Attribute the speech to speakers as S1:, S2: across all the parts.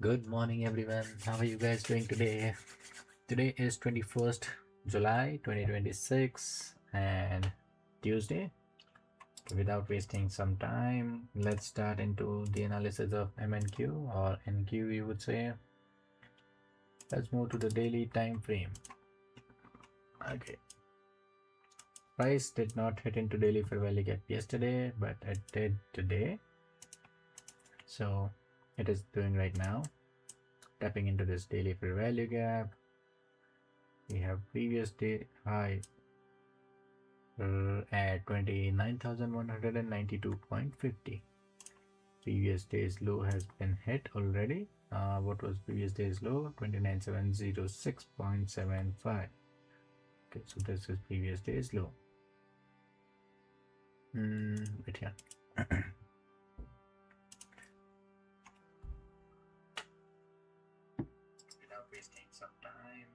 S1: Good morning, everyone. How are you guys doing today? Today is 21st July 2026 and Tuesday. Without wasting some time, let's start into the analysis of MNQ or NQ, you would say. Let's move to the daily time frame. Okay. Price did not hit into daily fair value gap yesterday, but it did today. So it is doing right now. Tapping into this daily fair value gap. We have previous day high at 29,192.50. Previous day's low has been hit already. What was previous day's low? 29,706.75. Okay, so this is previous day's low. Wait here. Without wasting some time.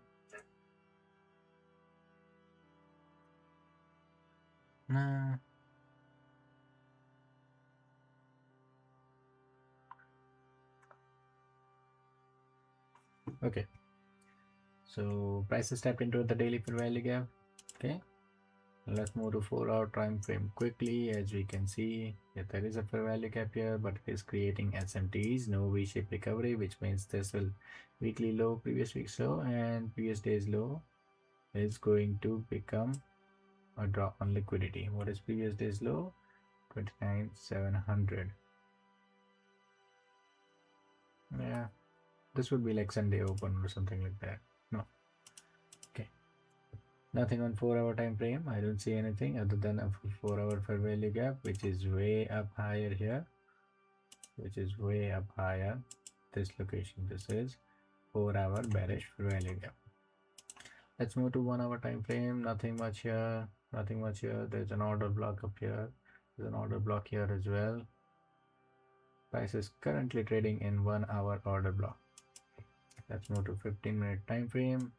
S1: Nah. Okay. So prices tapped into the daily fair value gap. Okay. Let's move to 4-hour time frame quickly. As we can see, there is a fair value gap here, but it is creating SMTs, no V-shaped recovery, which means this will weekly low, previous week's low, and previous day's low is going to become a drop on liquidity. What is previous day's low? 29,700. Yeah, this would be like Sunday open or something like that. No. Okay. Nothing on 4-hour time frame. I don't see anything other than a 4-hour fair value gap, which is way up higher here. This location. This is 4-hour bearish fair value gap. Let's move to 1-hour time frame. Nothing much here. There's an order block up here. There's an order block here as well. Price is currently trading in 1-hour order block. Let's move to 15-minute time frame.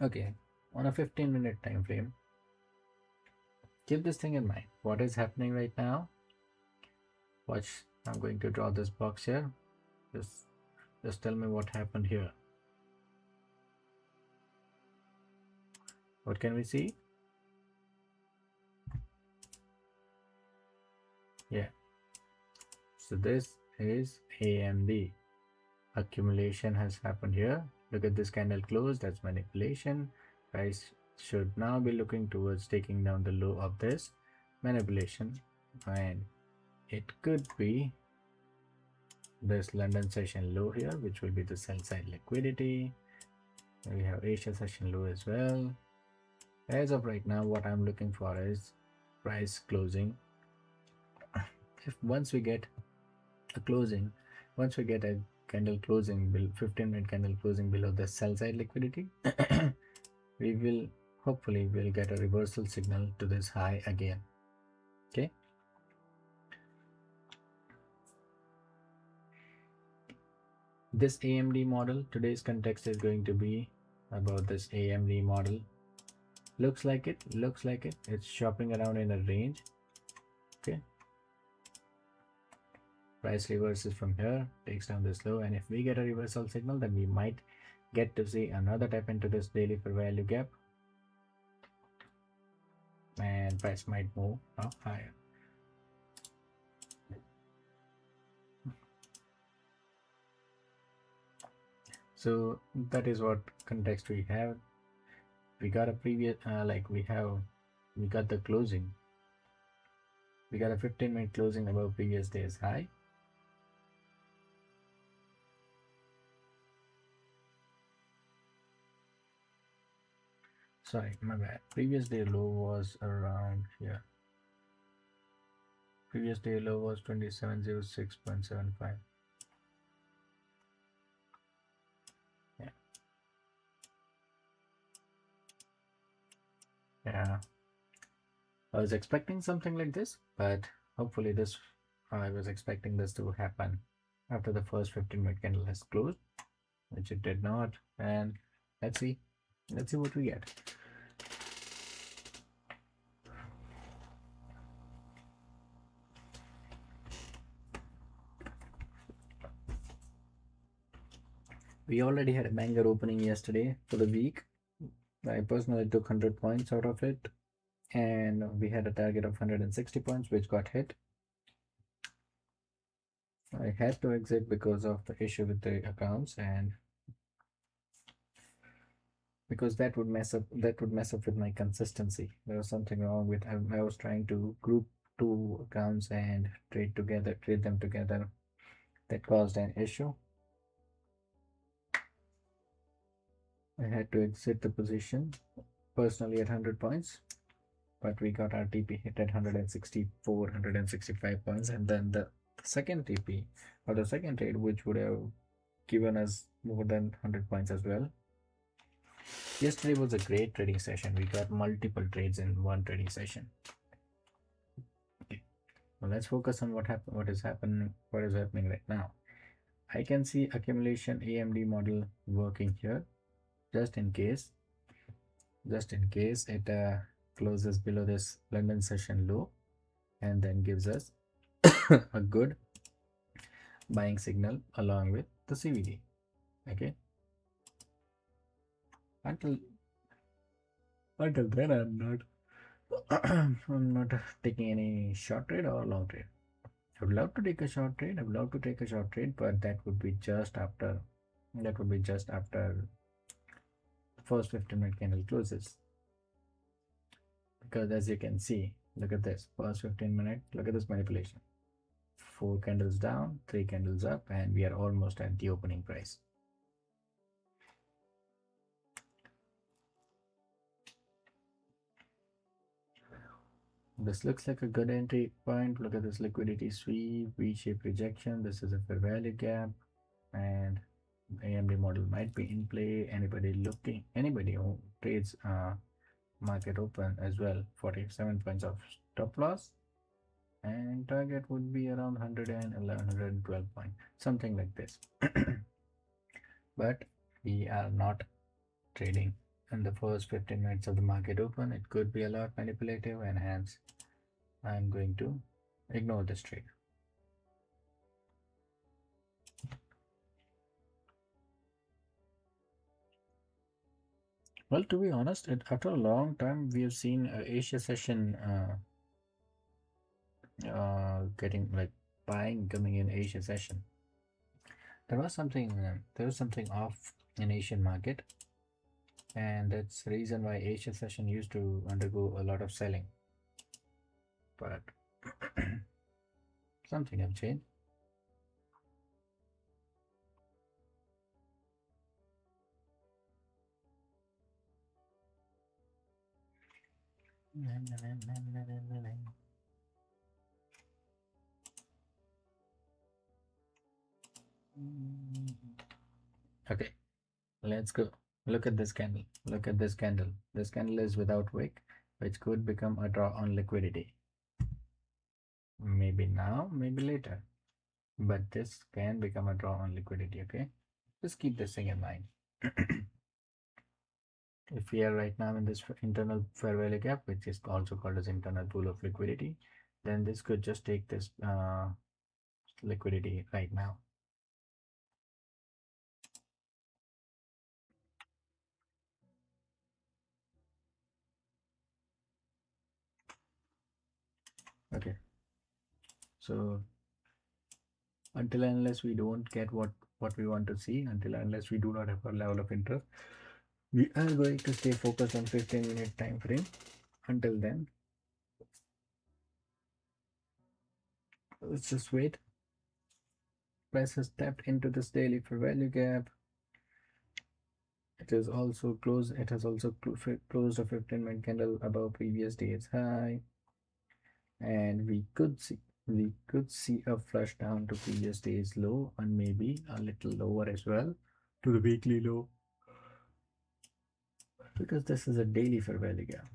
S1: Okay, on a 15-minute time frame, keep this thing in mind. What is happening right now? Watch, I'm going to draw this box here. Just tell me what happened here. What can we see? Yeah. So this is AMD. Accumulation has happened here. Look at this candle close. That's manipulation. Price should now be looking towards taking down the low of this manipulation, and it could be this London session low here, which will be the sell side liquidity. We have Asia session low as well. As of right now, what I'm looking for is price closing. Once we get a candle closing, 15-minute candle closing below the sell side liquidity, we will hopefully get a reversal signal to this high again. Okay. This AMD model, today's context is going to be about this AMD model. Looks like it. It's shopping around in a range. Okay. Price reverses from here, takes down this low, and if we get a reversal signal, then we might get to see another tap into this daily fair value gap, and price might move up higher. So that is what context we have. We got a previous we got the closing. We got a 15-minute closing above previous day's high. Sorry, my bad. Previous day low was around here. Previous day low was 2706.75. Yeah, I was expecting something like this, but hopefully I was expecting this to happen after the first 15-minute candle has closed, which it did not. And let's see what we get. We already had a banger opening yesterday for the week. I personally took 100 points out of it, and we had a target of 160 points, which got hit. I had to exit because of the issue with the accounts, and because that would mess up with my consistency. There was something wrong with I was trying to group two accounts and trade them together. That caused an issue. I had to exit the position personally at 100 points, but we got our TP hit at 164, 165 points, and then the second TP or the second trade, which would have given us more than 100 points as well. Yesterday was a great trading session. We got multiple trades in one trading session. Okay. Well, let's focus on what is happening right now. I can see accumulation AMD model working here, just in case it closes below this London session low and then gives us a good buying signal along with the CVD. Okay, until then I'm not taking any short trade or long trade. I would love to take a short trade. But that would be just after the first 15-minute candle closes. Because as you can see, look at this first 15-minute. Look at this manipulation. 4 candles down, 3 candles up, and we are almost at the opening price. This looks like a good entry point. Look at this liquidity sweep, V-shaped rejection. This is a fair value gap, and AMD model might be in play. Anybody who trades market open as well, 47 points of stop loss, and target would be around 111, 112 point, something like this. But we are not trading in the first 15 minutes of the market open. It could be a lot manipulative, and hence I'm going to ignore this trade. Well, to be honest, after a long time, we have seen Asia session getting like buying coming in Asia session. There was something off in Asian market, and that's the reason why Asia session used to undergo a lot of selling. But something have changed. Okay, let's go. Look at this candle. Look at this candle. This candle is without wick, which could become a draw on liquidity. Maybe now, maybe later. But this can become a draw on liquidity, okay? Just keep this thing in mind. If we are right now in this internal fair value gap, which is also called as internal pool of liquidity, then this could just take this liquidity right now. Okay, so until unless we don't get what we want to see, until unless we do not have a level of interest, we are going to stay focused on 15-minute time frame. Until then, let's just wait. Price has tapped into this daily fair value gap. It is also closed. It has also closed a 15-minute candle above previous day's high, and we could see a flush down to previous day's low, and maybe a little lower as well to the weekly low, because this is a daily fair value gap.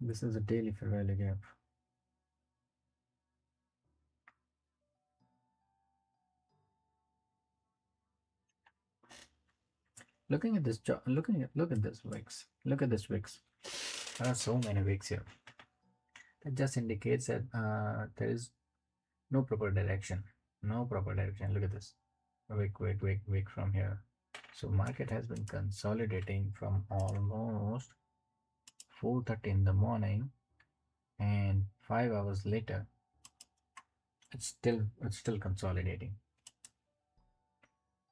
S1: This is a daily fair value gap. Looking at this look at this wicks. Look at this wicks. There are so many wicks here. That just indicates that there is no proper direction. No proper direction. Look at this. Wick from here. So market has been consolidating from almost 4:30 in the morning, and 5 hours later it's still consolidating.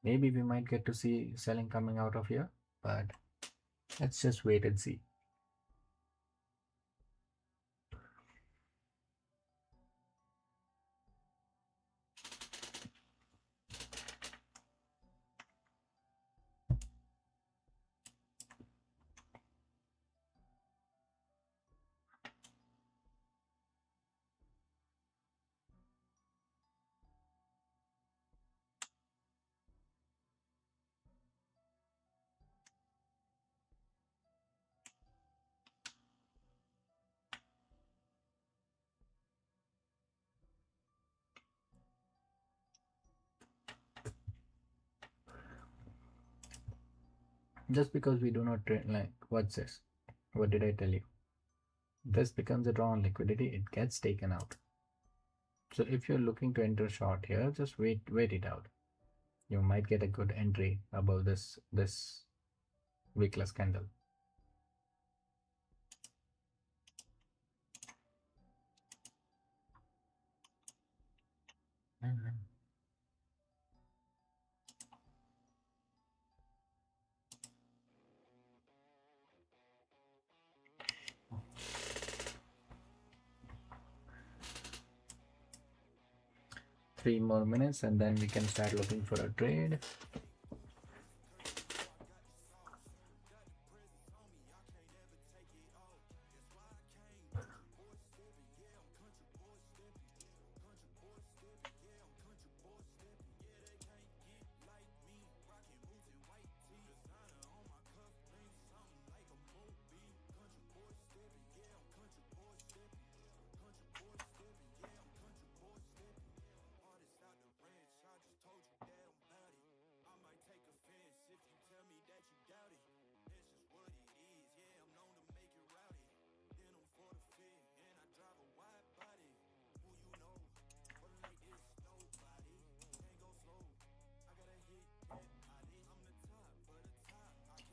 S1: Maybe we might get to see selling coming out of here, but let's just wait and see. Just because we do not trade, like, what's this? What did I tell you? This becomes a draw on liquidity, it gets taken out. So if you're looking to enter short here, just wait it out. You might get a good entry above this wickless candle. Mhm. 3 more minutes and then we can start looking for a trade.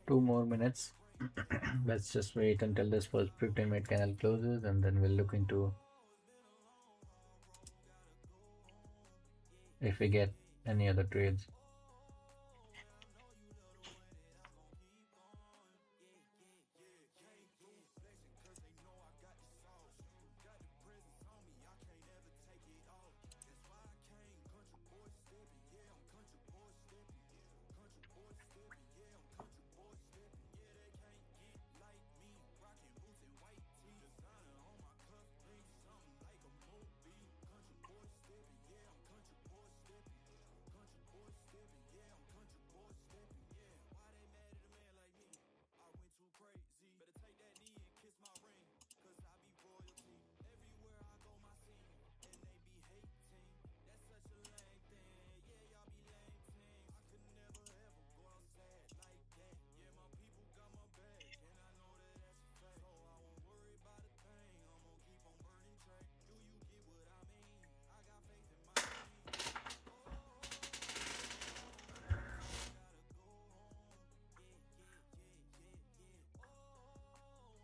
S1: Two more minutes. Let's just wait until this first 15-minute candle closes and then we'll look into if we get any other trades.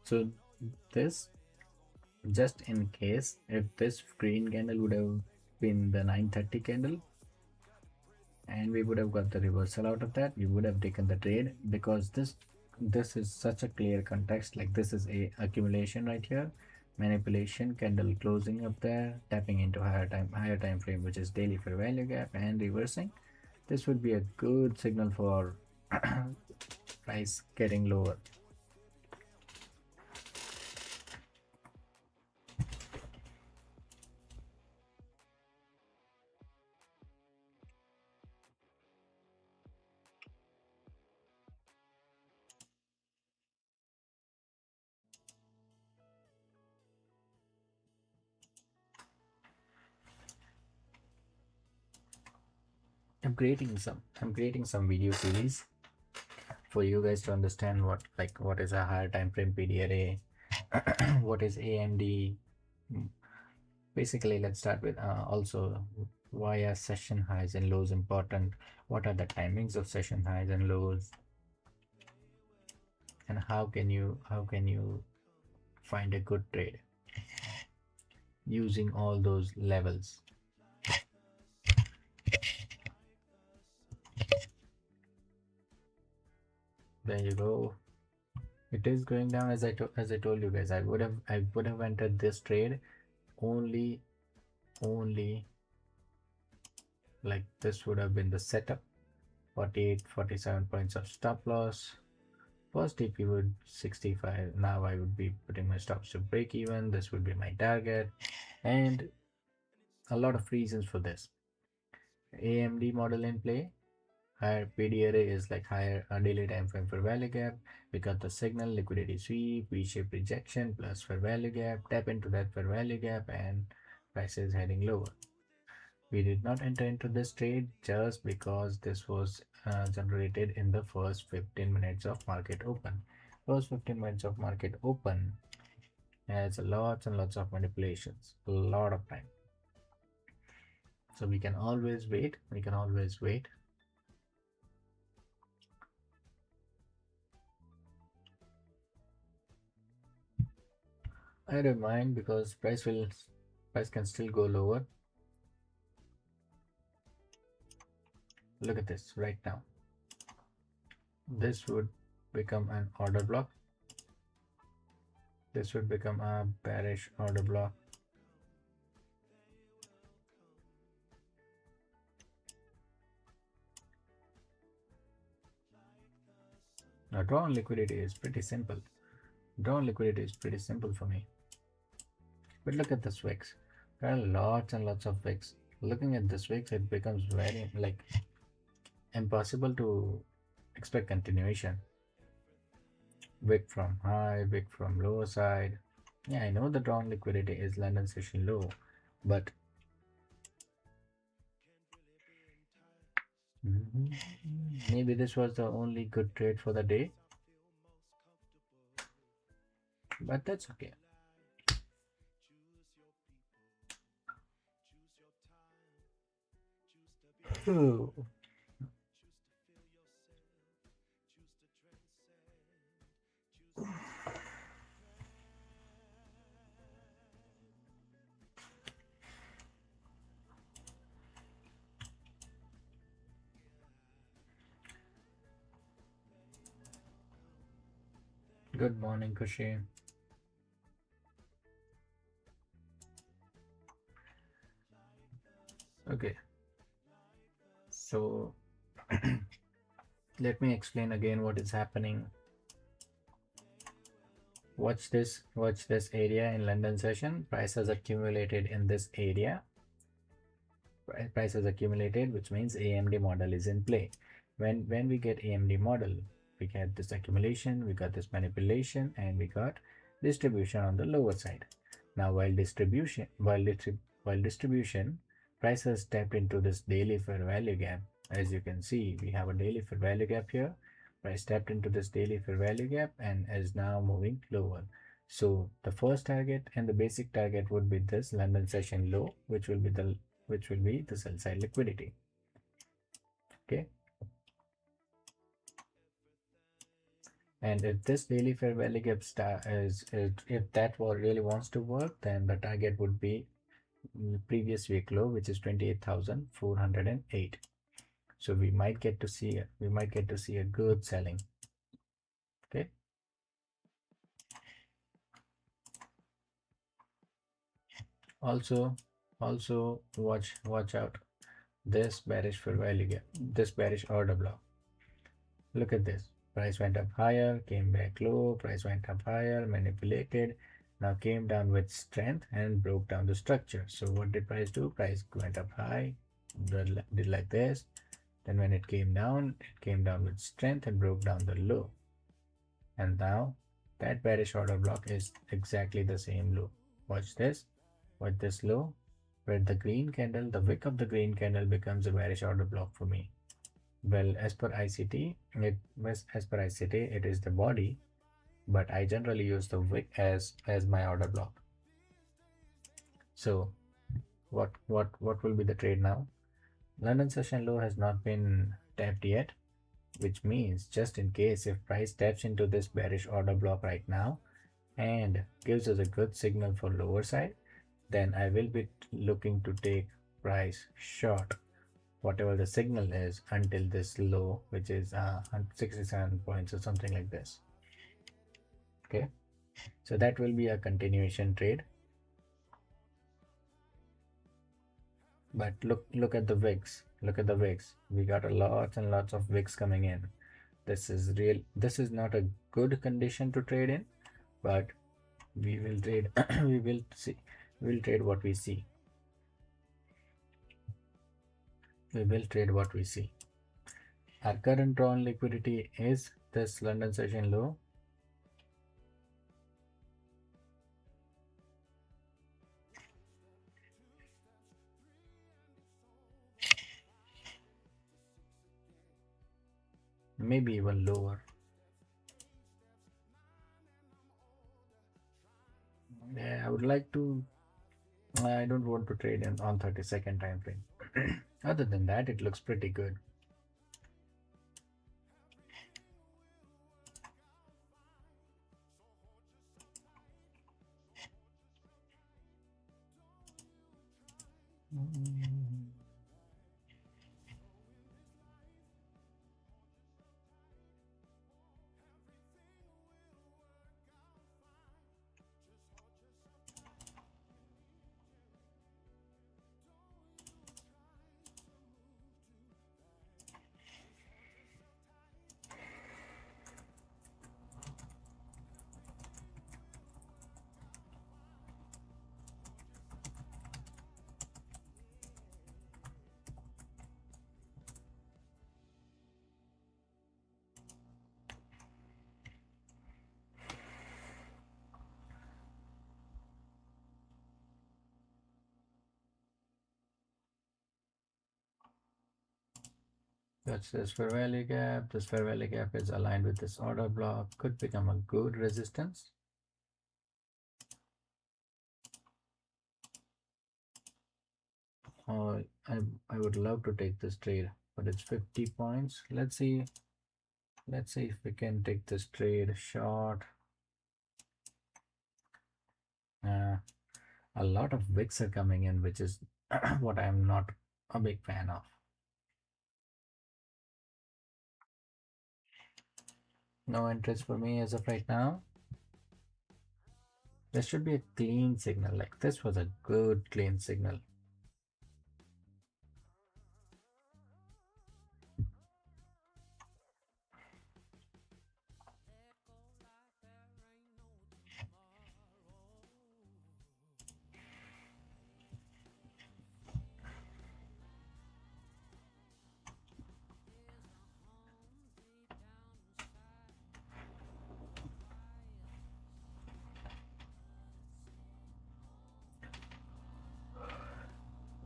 S1: So this, just in case, if this green candle would have been the 9:30 candle and we would have got the reversal out of that, we would have taken the trade, because this is such a clear context. Like, this is a accumulation right here, manipulation, candle closing up there, tapping into higher time frame, which is daily fair value gap, and reversing. This would be a good signal for price getting lower. I'm creating some video series for you guys to understand what is a higher time frame PDRA, what is AMD. Basically, let's start with also Why are session highs and lows important? What are the timings of session highs and lows? And how can you find a good trade using all those levels? There you go. It is going down. As I told you guys, I would have entered this trade only only like this would have been the setup. 48, 47 points of stop loss. First TP would 65. Now I would be putting my stops to break even. This would be my target, and a lot of reasons for this. AMD model in play. Higher PD array is like higher daily time frame for value gap. We got the signal, liquidity sweep, V-shaped rejection plus fair value gap. Tap into that fair value gap and prices heading lower. We did not enter into this trade just because this was generated in the first 15 minutes of market open. First 15 minutes of market open has lots and lots of manipulations, a lot of time. So we can always wait. We can always wait. I don't mind because price can still go lower. Look at this right now. This would become an order block. This would become a bearish order block. Now drawn liquidity is pretty simple. Drawn liquidity is pretty simple for me. But look at this wicks. There are lots and lots of wicks. Looking at this wicks, it becomes very like impossible to expect continuation. Wick from high, wick from lower side. Yeah, I know the drawn liquidity is London session low, but maybe this was the only good trade for the day. But that's okay. Oh. Good morning, Kushi. Okay, so let me explain again what is happening. Watch this area in London session. Price has accumulated in this area. Price has accumulated, which means AMD model is in play. When we get AMD model, we get this accumulation, we got this manipulation, and we got distribution on the lower side. Now while distribution price has tapped into this daily fair value gap. As you can see, we have a daily fair value gap here. Price tapped into this daily fair value gap and is now moving lower. So the first target and the basic target would be this London session low, which will be the sell side liquidity. Okay. And if this daily fair value gap if that really wants to work, then the target would be previous week low, which is 28,408. So we might get to see a good selling. Okay. Also watch out this bearish fair value gap, this bearish order block. Look at this. Price went up higher, came back low, price went up higher, manipulated, now came down with strength and broke down the structure. So what did price do? Price went up high, did like this. Then when it came down with strength and broke down the low. And now that bearish order block is exactly the same low. Watch this. Watch this low, where the green candle, the wick of the green candle becomes a bearish order block for me. Well, as per ICT, it is the body, but I generally use the wick as my order block. So What will be the trade now? London session low has not been tapped yet, which means just in case if price taps into this bearish order block right now and gives us a good signal for lower side, then I will be looking to take price short whatever the signal is until this low, which is 67 points or something like this. Okay, so that will be a continuation trade. But look at the wicks. Look at the wicks. We got a lots and lots of wicks coming in. This is real. This is not a good condition to trade in, but we will trade. we will see. We'll trade what we see. We will trade what we see. Our current drawn liquidity is this London session low. Maybe even lower. Yeah, I would like to. I don't want to trade in on 30-second time frame. Other than that, it looks pretty good. That's this fair value gap. This fair value gap is aligned with this order block. Could become a good resistance. I would love to take this trade, but it's 50 points. Let's see if we can take this trade short. A lot of wicks are coming in, which is what I'm not a big fan of. No entries for me as of right now. There should be a clean signal. Like this was a good clean signal.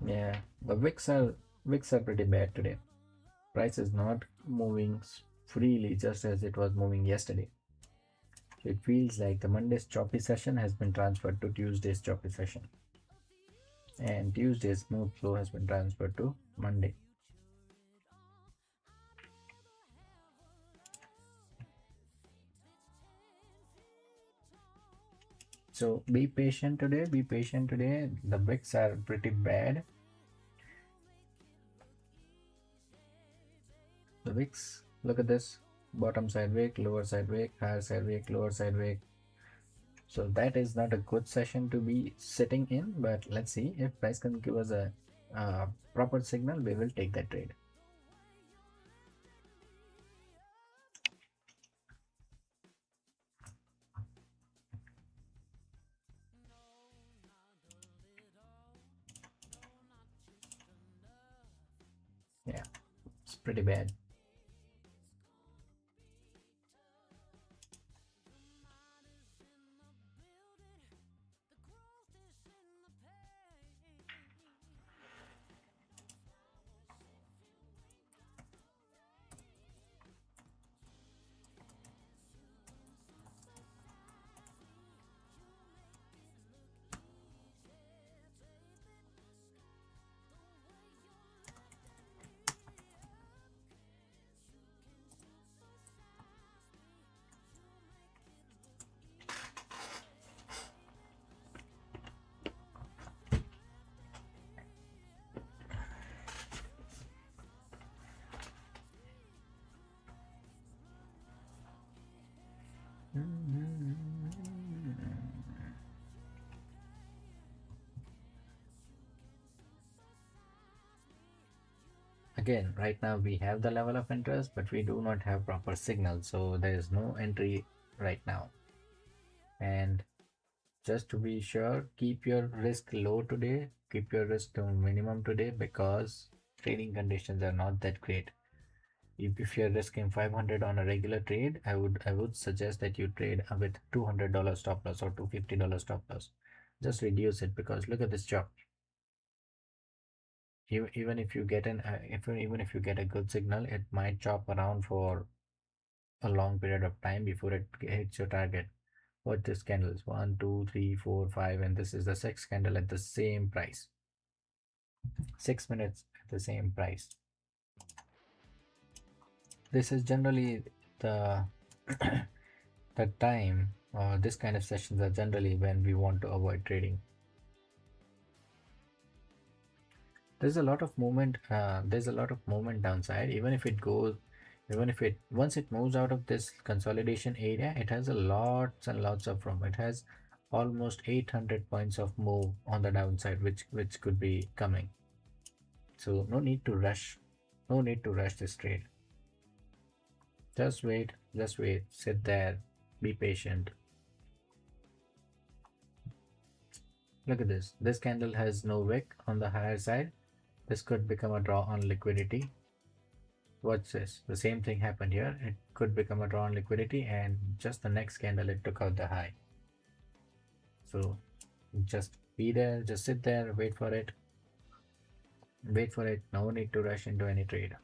S1: Yeah, the wicks are pretty bad today. Price is not moving freely just as it was moving yesterday. It feels like the Monday's choppy session has been transferred to Tuesday's choppy session, and Tuesday's smooth flow has been transferred to Monday. So be patient today. Be patient today. The wicks are pretty bad. The wicks. Look at this. Bottom side wick, lower side wick, higher side wick, lower side wick. So that is not a good session to be sitting in, but let's see if price can give us a proper signal, we will take that trade. Yeah, it's pretty bad. again, right now we have the level of interest, but we do not have proper signal, so there is no entry right now. And just to be sure, keep your risk low today, keep your risk to minimum today, because trading conditions are not that great. If you're risking 500 on a regular trade, I would suggest that you trade with $200 stop loss or $250 stop loss. Just reduce it, because look at this chop. Even if you get even if you get a good signal, it might chop around for a long period of time before it hits your target. What this candles? 1, 2, 3, 4, 5, and this is the sixth candle at the same price. 6 minutes at the same price. This is generally the the time, or this kind of sessions are generally when we want to avoid trading. There's a lot of movement. There's a lot of movement downside. Even if it once it moves out of this consolidation area, it has a lots and lots of room. It has almost 800 points of move on the downside, which could be coming. So no need to rush. No need to rush this trade. Just wait. Just wait. Sit there. Be patient. Look at this. This candle has no wick on the higher side. This could become a draw on liquidity. Watch this. The same thing happened here. It could become a draw on liquidity, and just the next candle it took out the high. So just be there, just sit there, wait for it. Wait for it. No need to rush into any trade.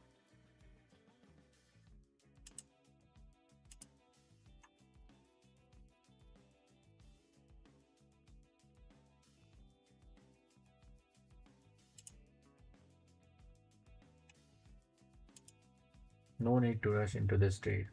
S1: No need to rush into this trade.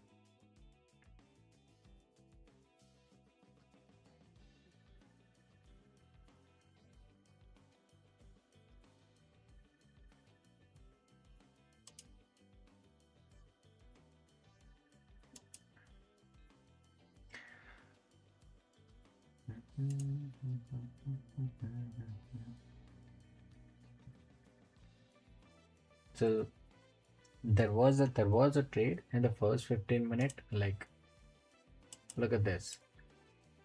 S1: So there was a trade in the first 15 minute. Like, look at this.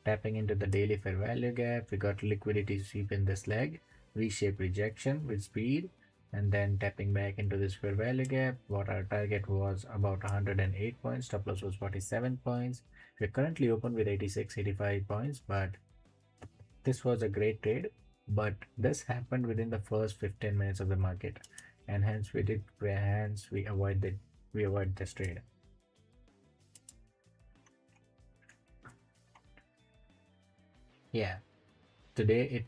S1: Tapping into the daily fair value gap, we got liquidity sweep in this leg, V-shape rejection with speed, and then tapping back into this fair value gap. What our target was about 108 points, stop loss was 47 points. We're currently open with 86, 85 points, but this was a great trade. But this happened within the first 15 minutes of the market, and hence we avoid this trade. Yeah, today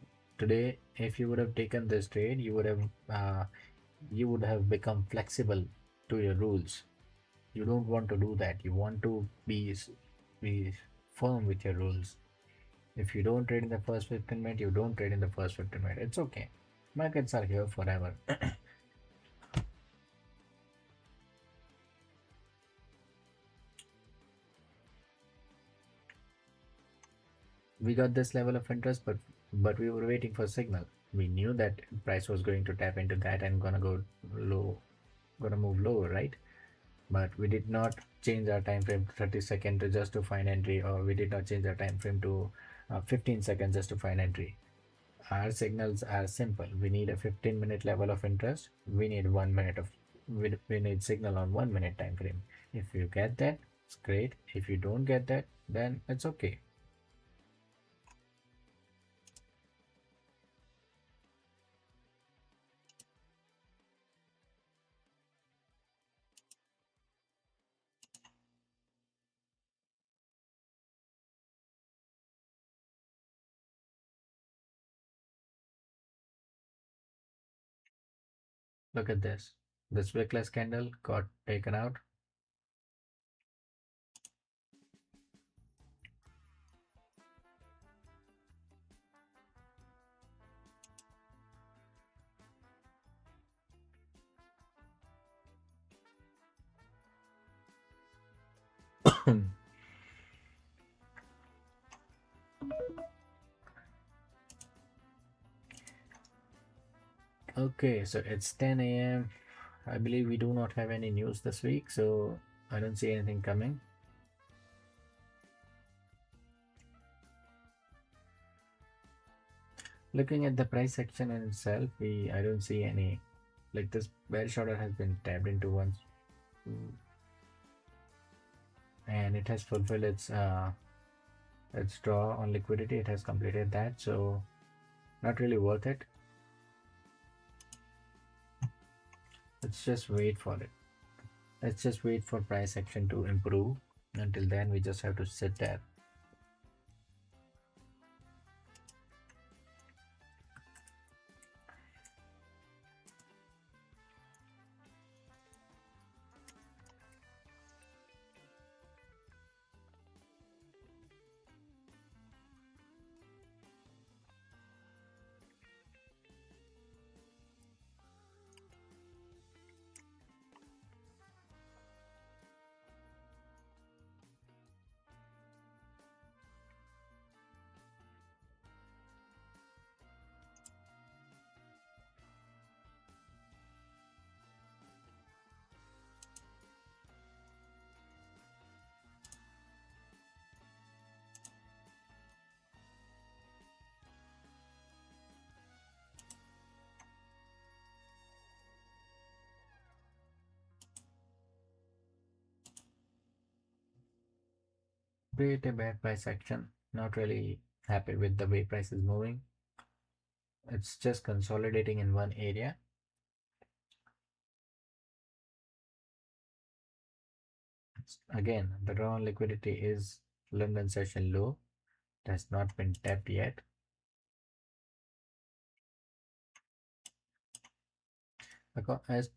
S1: if you would have taken this trade, you would have become flexible to your rules. You don't want to do that. You want to be firm with your rules. If you don't trade in the first 15 minutes, you don't trade in the first 15 minutes. It's okay. Markets are here forever. We got this level of interest, but we were waiting for signal. We knew that price was going to tap into that and gonna go low, gonna move lower, right? But we did not change our time frame to 30 seconds to just to find entry, or we did not change our time frame to 15 seconds just to find entry. Our signals are simple. We need a 15-minute level of interest. We need 1 minute of we need signal on 1 minute time frame. If you get that, it's great. If you don't get that, then it's okay. Look at this. This wickless candle got taken out. Okay, so it's 10 a.m. I believe we do not have any news this week, so I don't see anything coming. Looking at the price section in itself, I don't see any, like this bearish order has been tapped into once, and it has fulfilled its draw on liquidity. It has completed that, so not really worth it. Let's just wait for it. Let's just wait for price action to improve. Until then, we just have to sit there. Create a bad price action. Not really happy with the way price is moving. It's just consolidating in one area. Again, the draw on liquidity is London session low. It has not been tapped yet. As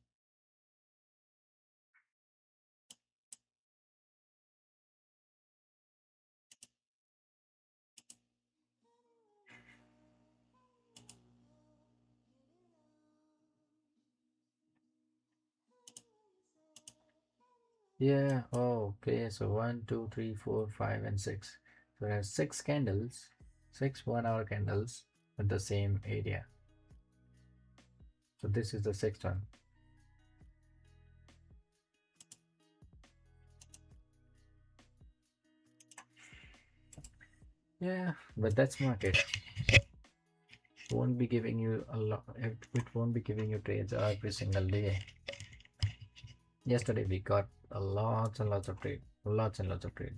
S1: yeah, oh, okay. So 1, 2, 3, 4, 5, and 6. So it has 6 candles, 6 1-hour candles with the same area. So this is the 6th one. Yeah, but that's market. Won't be giving you a lot. It won't be giving you trades every single day. Yesterday we got lots and lots of trade, lots and lots of trade.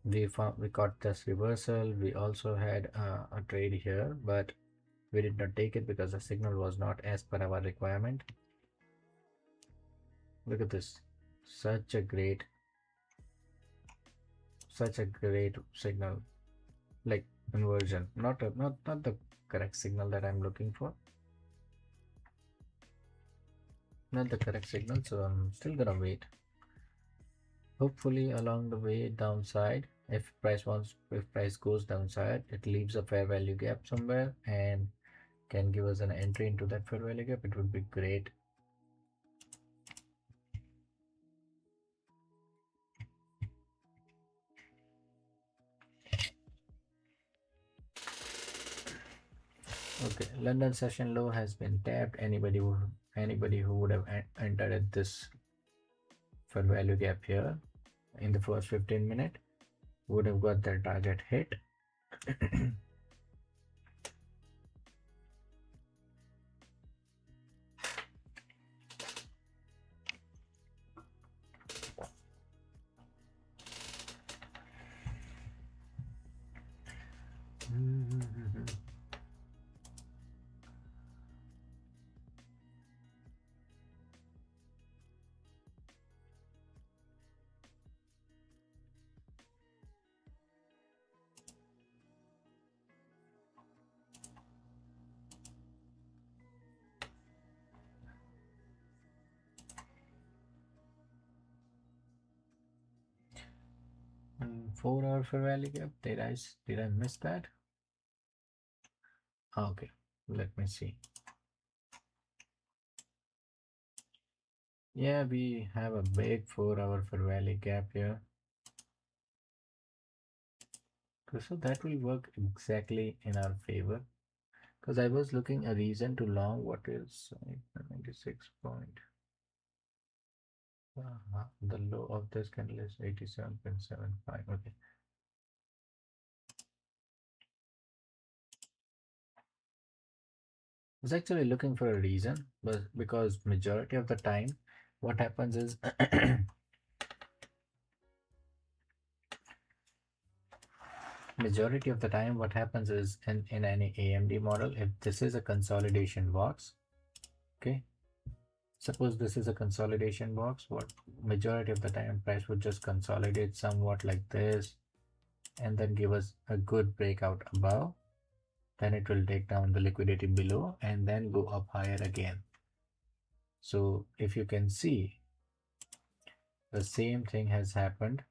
S1: We got this reversal. We also had a trade here, but we did not take it because the signal was not as per our requirement. Look at this, such a great signal, like inversion, not the correct signal that I'm looking for, not the correct signal. So I'm still gonna wait. Hopefully along the way downside, if price goes downside, it leaves a fair value gap somewhere and can give us an entry into that fair value gap. It would be great. Okay, London session low has been tapped. Anybody who would have entered at this fair value gap here in the first 15 minutes would have got their target hit. And 4-hour fair value gap. Did I miss that? Okay, let me see. Yeah, we have a big 4-hour fair value gap here. So that will work exactly in our favor, Because I was looking a reason to long. What is 96 point? The low of this candle is 87.75. Okay. I was actually looking for a reason, but because majority of the time, what happens is majority of the time what happens is in any AMD model, if this is a consolidation box, okay, suppose this is a consolidation box, what majority of the time price would just consolidate somewhat like this and then give us a good breakout above, then it will take down the liquidity below and then go up higher again. So if you can see, the same thing has happened.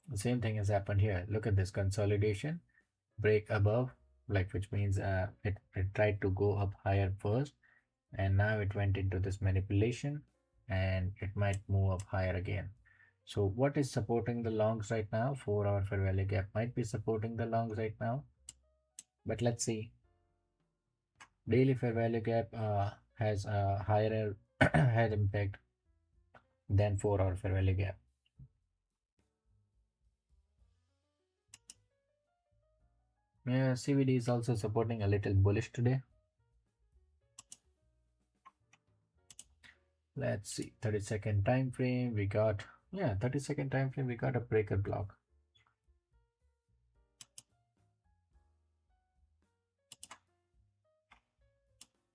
S1: The same thing has happened here. Look at this consolidation, break above, like which means it tried to go up higher first, and now it went into this manipulation and it might move up higher again. So what is supporting the longs right now? 4-hour fair value gap might be supporting the longs right now, but let's see. Daily fair value gap has a higher head impact than 4-hour fair value gap. Yeah, CVD is also supporting a little bullish today. Let's see, 30-second time frame. We got, yeah, 30-second time frame. We got a breaker block.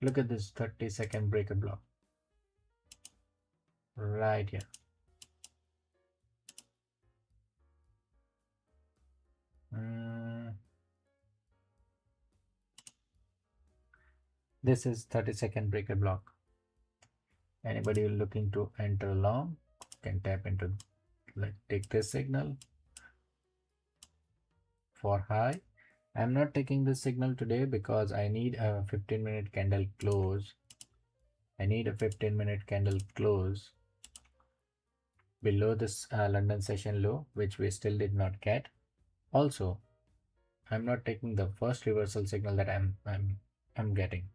S1: Look at this 30-second breaker block right here. This is 30-second breaker block. Anybody looking to enter long can tap into, like, take this signal for high. I'm not taking this signal today because I need a 15-minute candle close. I need a 15-minute candle close below this London session low, which we still did not get. Also, I'm not taking the first reversal signal that I'm getting.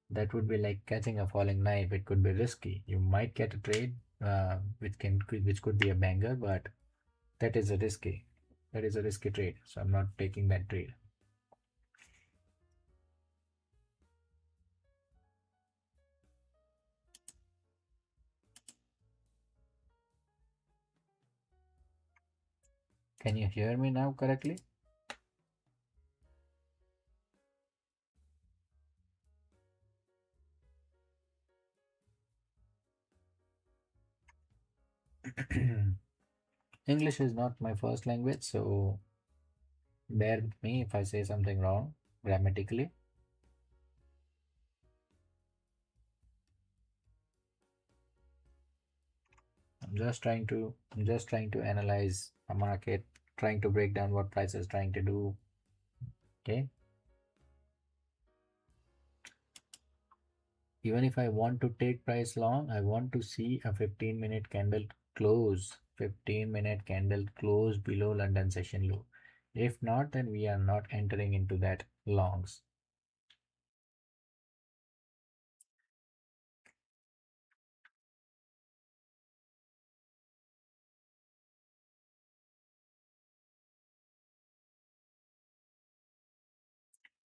S1: That would be like catching a falling knife. It could be risky. You might get a trade which could be a banger, but that is a risky trade. So I'm not taking that trade. Can you hear me now correctly? English is not my first language, so bear with me if I say something wrong grammatically. I'm just trying to analyze a market, trying to break down what price is trying to do. Okay. Even if I want to take price long, I want to see a 15-minute candle close, 15-minute candle close below London session low. If not, then we are not entering into that longs.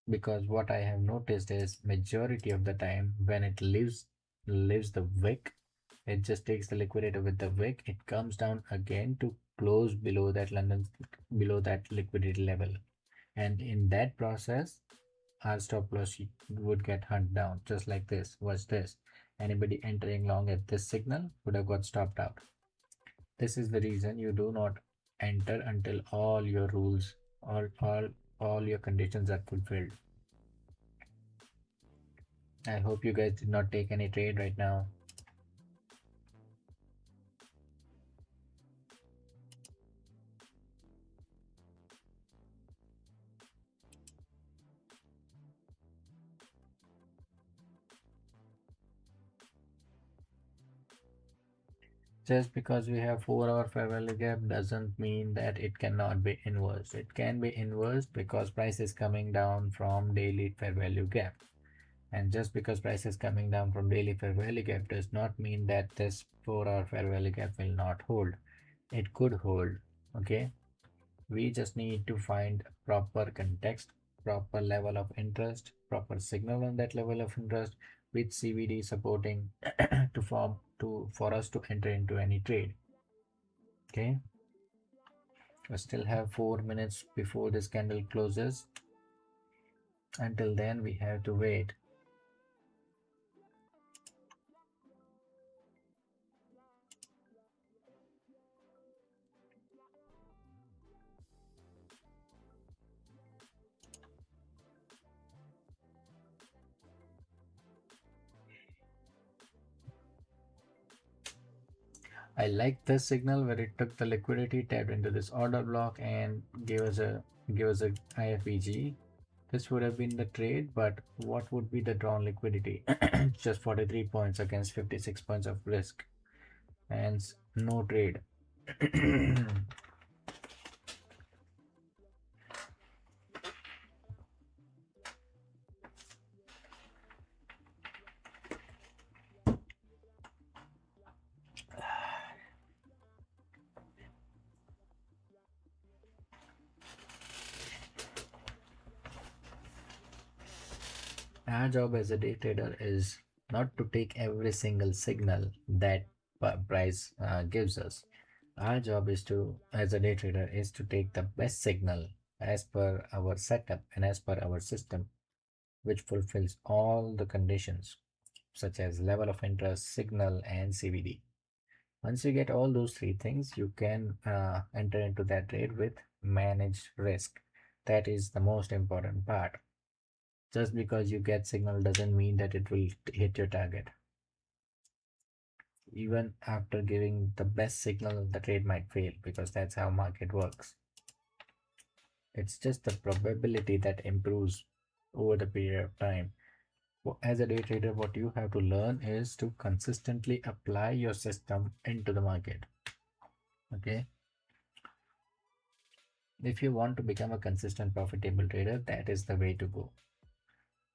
S1: Because what I have noticed is majority of the time when it leaves the wick, it just takes the liquidator with the wick, it comes down again to close below that liquidity level, and in that process our stop loss would get hunt down just like this. Watch this. Anybody entering long at this signal would have got stopped out. This is the reason you do not enter until all your rules or all your conditions are fulfilled. I hope you guys did not take any trade right now. Just because we have 4 hour fair value gap doesn't mean that it cannot be inversed. It can be inversed because price is coming down from daily fair value gap. And just because price is coming down from daily fair value gap does not mean that this 4 hour fair value gap will not hold. It could hold. Okay. We just need to find proper context, proper level of interest, proper signal on that level of interest with CVD supporting for us to enter into any trade. Okay, we still have 4 minutes before this candle closes. Until then, we have to wait. I like this signal where it took the liquidity, tapped into this order block, and gave us a IFEG. This would have been the trade, but what would be the drawn liquidity? Just 43 points against 56 points of risk, and no trade. Our job as a day trader is not to take every single signal that price gives us. Our job is to, as a day trader, is to take the best signal as per our setup and as per our system, which fulfills all the conditions such as level of interest, signal, and CVD. Once you get all those three things, you can enter into that trade with managed risk. That is the most important part. Just because you get signal doesn't mean that it will hit your target. Even after giving the best signal, the trade might fail because that's how market works. It's just the probability that improves over the period of time. As a day trader, what you have to learn is to consistently apply your system into the market. Okay. If you want to become a consistent profitable trader, that is the way to go.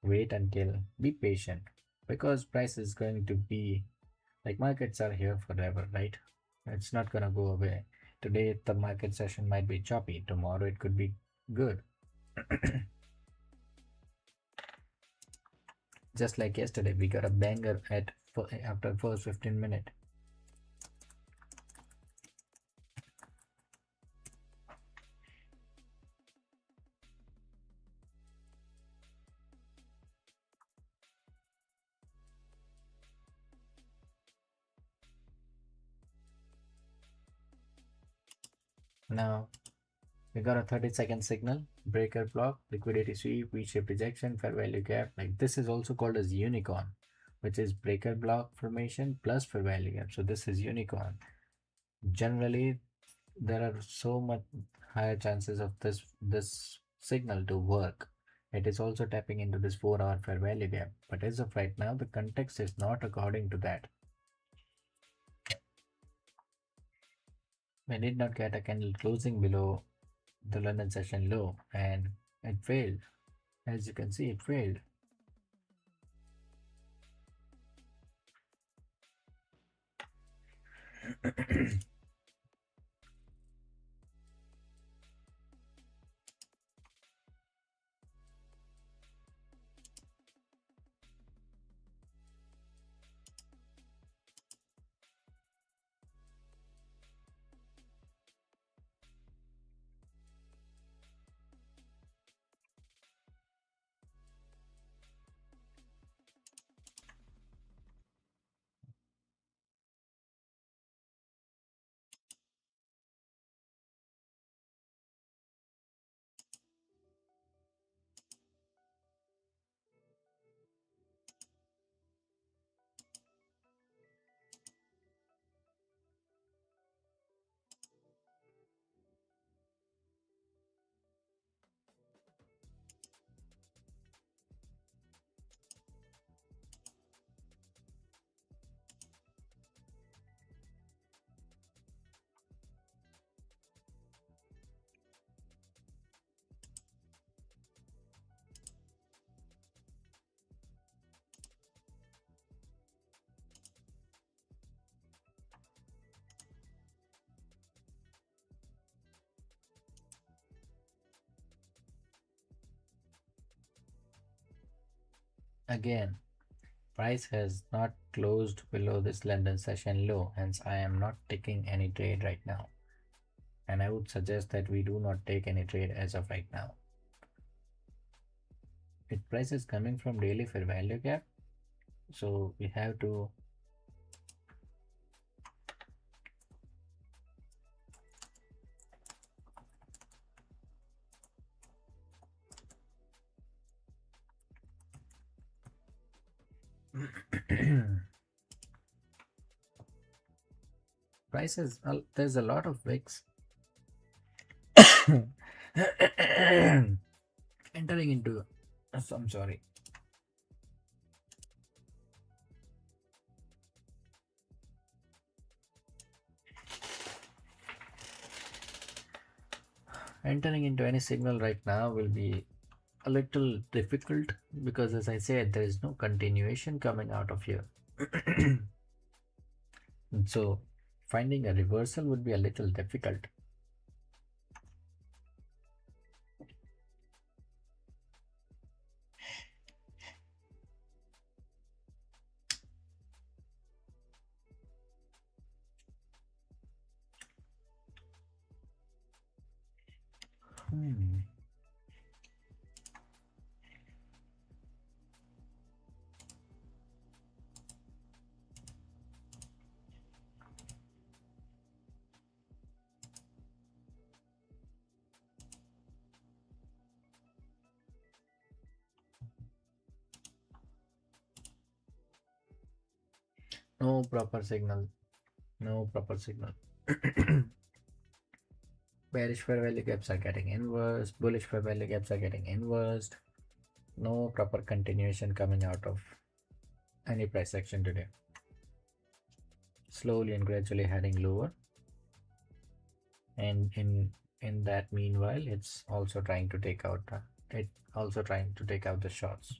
S1: Wait until, be patient, because price is going to be like, markets are here forever, right? It's not gonna go away. Today the market session might be choppy, tomorrow it could be good. Just like yesterday, we got a banger after first 15 minutes. Now we got a 30-second signal, breaker block, liquidity sweep, V-shaped rejection, fair value gap. Like, this is also called as unicorn, which is breaker block formation plus fair value gap. So this is unicorn. Generally, there are so much higher chances of this signal to work. It is also tapping into this 4 hour fair value gap. But as of right now, the context is not according to that. We did not get a candle closing below the London session low, and it failed. As you can see, it failed. Again, price has not closed below this London session low, hence I am not taking any trade right now. And I would suggest that we do not take any trade as of right now. If price is coming from daily fair value gap, so we have to prices, there's a lot of wicks entering into, I'm sorry, entering into any signal right now will be a little difficult because, as I said, there is no continuation coming out of here. So finding a reversal would be a little difficult. Hmm. No proper signal. No proper signal. Bearish fair value gaps are getting inversed. Bullish fair value gaps are getting inversed. No proper continuation coming out of any price action today. Slowly and gradually heading lower. And in that meanwhile, it's also trying to take out the shorts.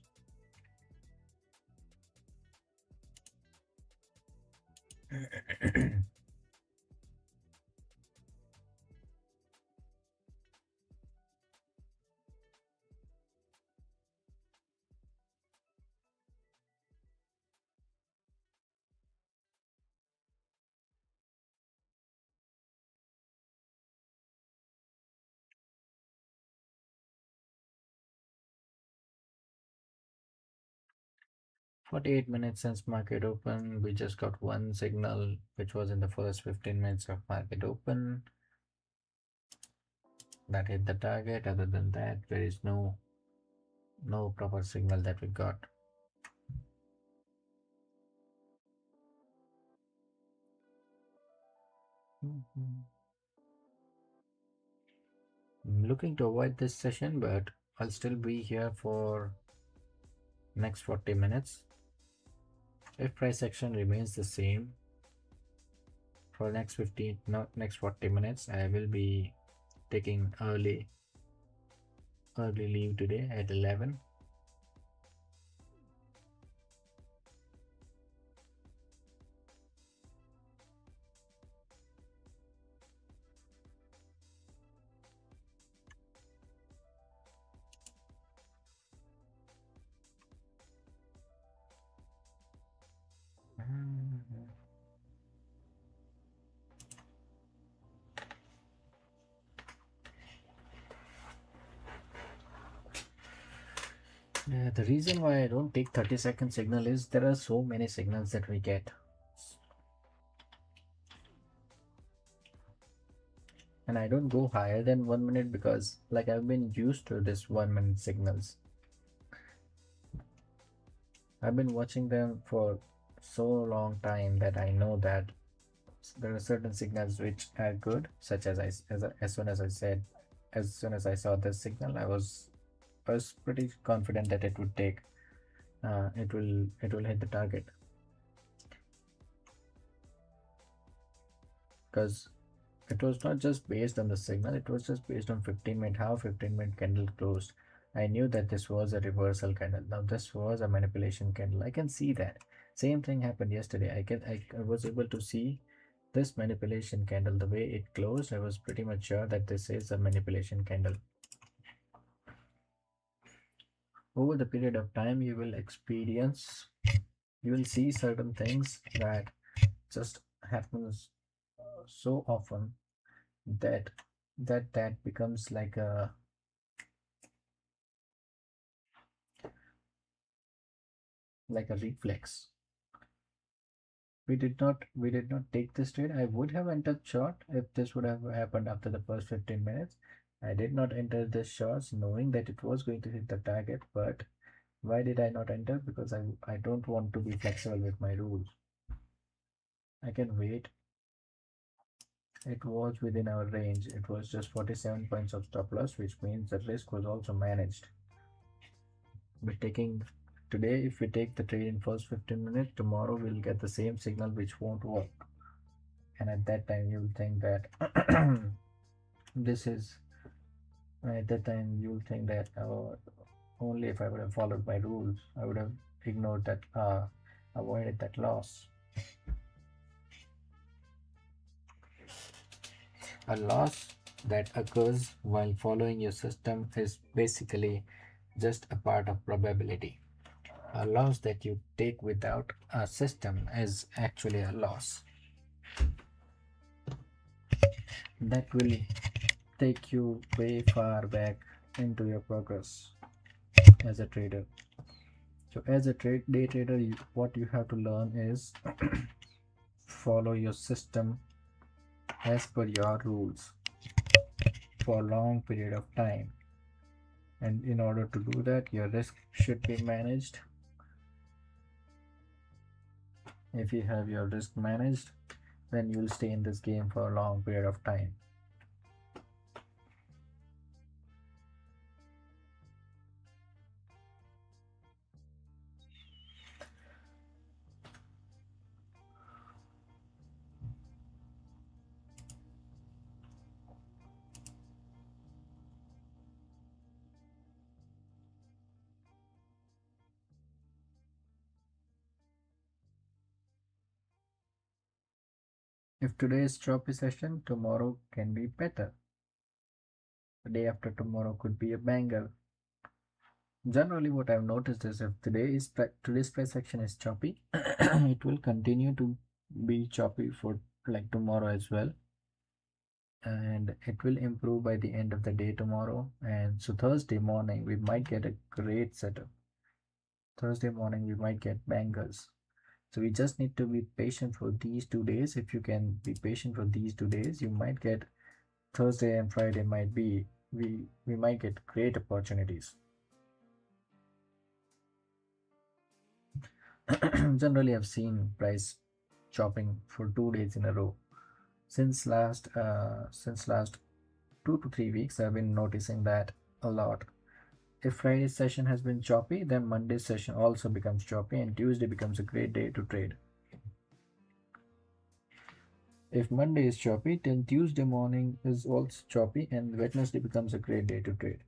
S1: "48 minutes since market open, we just got one signal, which was in the first 15 minutes of market open. That hit the target. Other than that, there is no proper signal that we got." I'm looking to avoid this session, but I'll still be here for next 40 minutes. If price action remains the same for next 15, not next 40 minutes, I will be taking early leave today at 11. Yeah, the reason why I don't take 30-second signal is there are so many signals that we get. And I don't go higher than 1 minute because like I've been used to this 1 minute signals. I've been watching them for so long time that I know that there are certain signals which are good, such as as soon as I said, as soon as I saw this signal, I was pretty confident that it would take it will hit the target, because it was not just based on the signal, it was just based on 15-minute, how 15-minute candle closed. I knew that this was a reversal candle. Now this was a manipulation candle. I can see that. Same thing happened yesterday. I was able to see this manipulation candle. The way it closed, I was pretty much sure that this is a manipulation candle. over the period of time you will experience, you will see certain things that just happens so often that that becomes like a reflex. We did not take this trade. I would have entered short if this would have happened after the first 15 minutes. I did not enter this shorts knowing that it was going to hit the target, but why did I not enter? Because I don't want to be flexible with my rules. I can wait. It was within our range. It was just 47 points of stop loss, which means the risk was also managed. We're taking today, if we take the trade in first 15 minutes, tomorrow we'll get the same signal which won't work. And at that time you'll think that this is at that time you'll think that only if I would have followed my rules, I would have ignored that, avoided that loss. A loss that occurs while following your system is basically just a part of probability. A loss that you take without a system is actually a loss that will take you way far back into your progress as a trader. So, as a day trader, what you have to learn is follow your system as per your rules for a long period of time. And in order to do that, your risk should be managed. If you have your risk managed, then you'll stay in this game for a long period of time. If today is choppy session, tomorrow can be better. The day after tomorrow could be a banger. Generally, what I've noticed is if today's price action is choppy, it will continue to be choppy for like tomorrow as well, and it will improve by the end of the day tomorrow. And so Thursday morning we might get a great setup. Thursday morning we might get bangers. So we just need to be patient for these 2 days. If you can be patient for these 2 days, you might get Thursday and Friday might be we might get great opportunities. Generally, I've seen price chopping for 2 days in a row. Since last 2 to 3 weeks, I've been noticing that a lot. If Friday's session has been choppy, then Monday's session also becomes choppy, and Tuesday becomes a great day to trade. If Monday is choppy, then Tuesday morning is also choppy, and Wednesday becomes a great day to trade.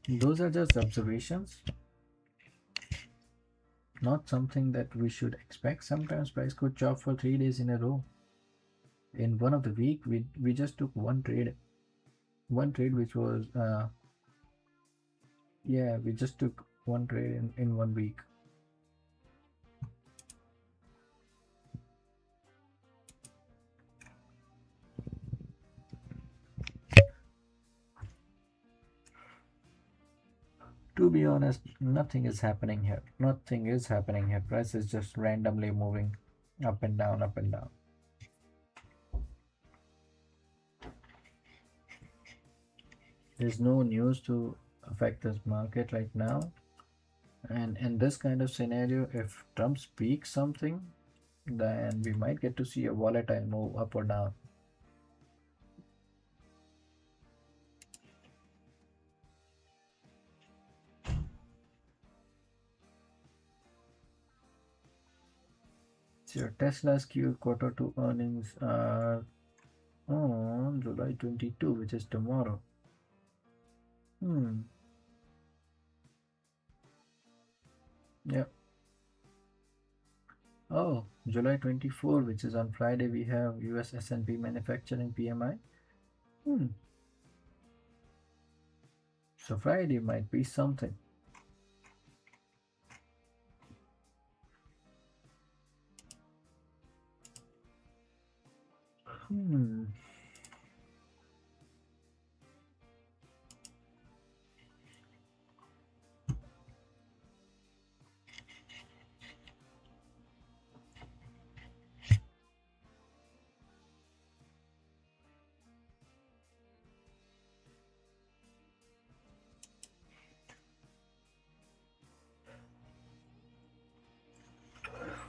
S1: Those are just observations, not something that we should expect. Sometimes price could chop for 3 days in a row. In one of the week, we just took one trade, which was yeah, we just took one trade in 1 week. To be honest, nothing is happening here. Nothing is happening here. Price is just randomly moving up and down, up and down. There's no news to affect this market right now. And in this kind of scenario, if Trump speaks something, then we might get to see a volatile move up or down. So your Tesla's Q2 earnings are on July 22, which is tomorrow. Yeah. Oh, July 24, which is on Friday, we have US S&P manufacturing PMI. So Friday might be something. Hmm.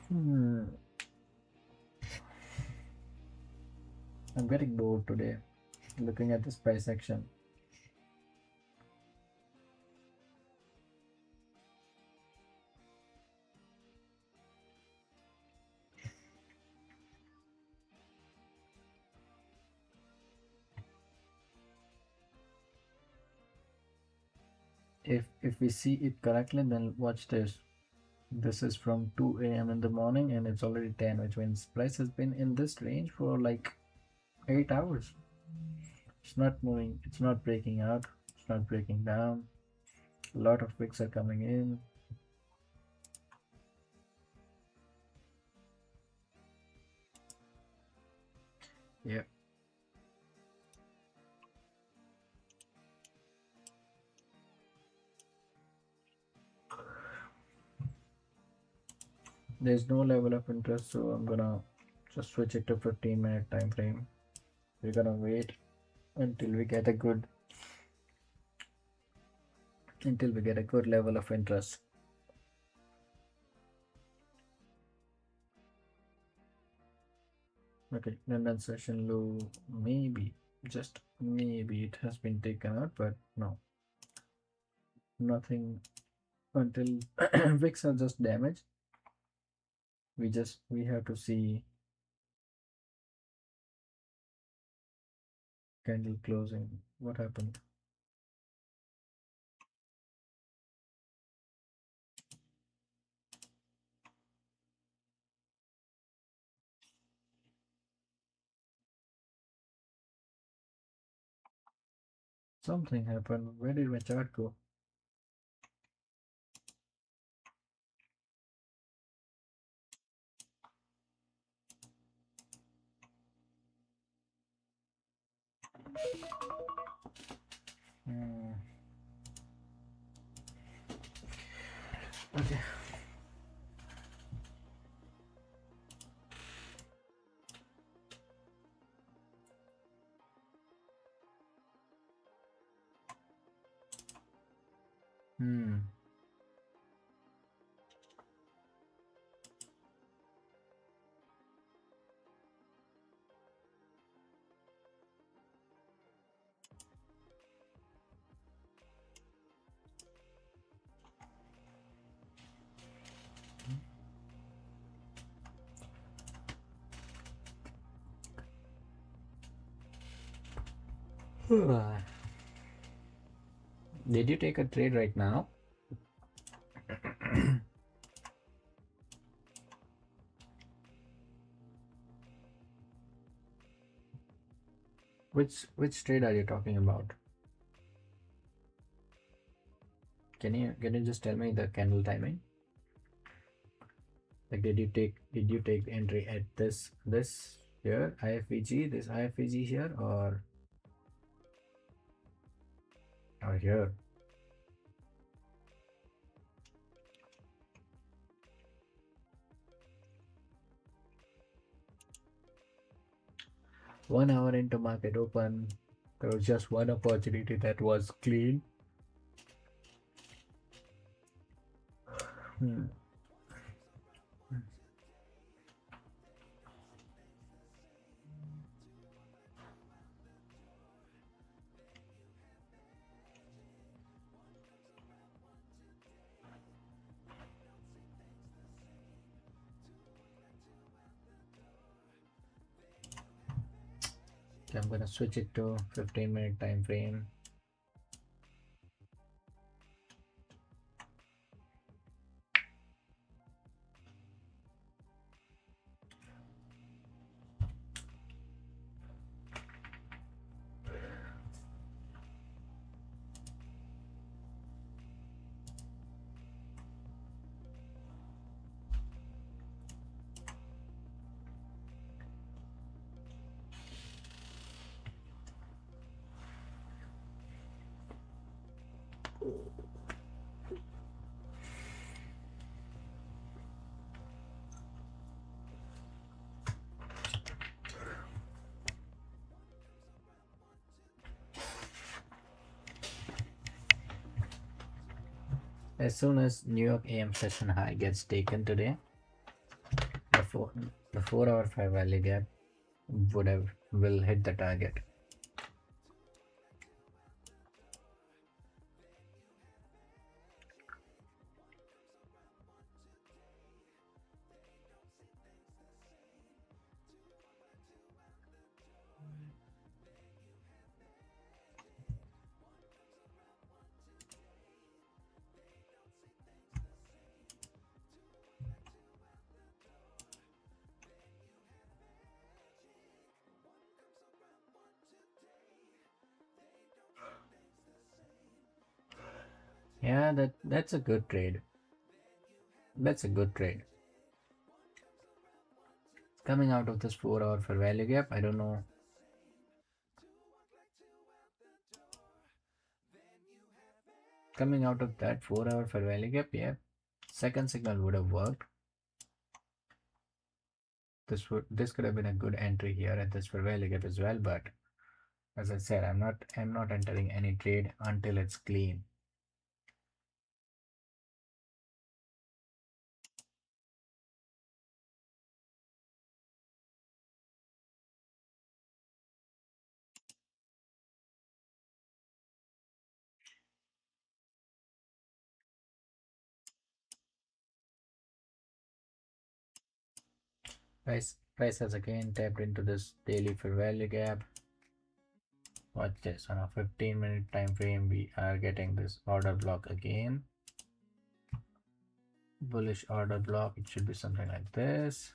S1: Hmm. I'm getting bored today looking at this price action. If we see it correctly, then watch this. This is from 2 a.m. in the morning and it's already 10, which means price has been in this range for like 8 hours. It's not moving, it's not breaking out, it's not breaking down. A lot of wicks are coming in. Yeah. There's no level of interest, so I'm gonna just switch it to 15-minute time frame. We're gonna wait until we get a good level of interest. Okay, London session low, maybe, just maybe it has been taken out, but no, nothing until wicks are just damaged. We have to see candle closing. What happened? Something happened. Where did my chart go? Hmm. Okay. Hmm. Did you take a trade right now? Which trade are you talking about? Can you just tell me the candle timing? Like did you take the entry at this here IFVG, this IFVG here, or here? 1 hour into market open, there was just one opportunity that was clean. Hmm. Okay, I'm gonna switch it to 15-minute time frame. As soon as New York AM session high gets taken today, the 4-hour fair value gap will hit the target. Yeah, that's a good trade. That's a good trade. Coming out of this 4-hour fair value gap, I don't know. Coming out of that 4-hour fair value gap, yeah, second signal would have worked. This could have been a good entry here at this fair value gap as well, but as I said, I'm not entering any trade until it's clean. Price has again tapped into this daily fair value gap. Watch this, on a 15-minute time frame we are getting this order block again. Bullish order block, it should be something like this.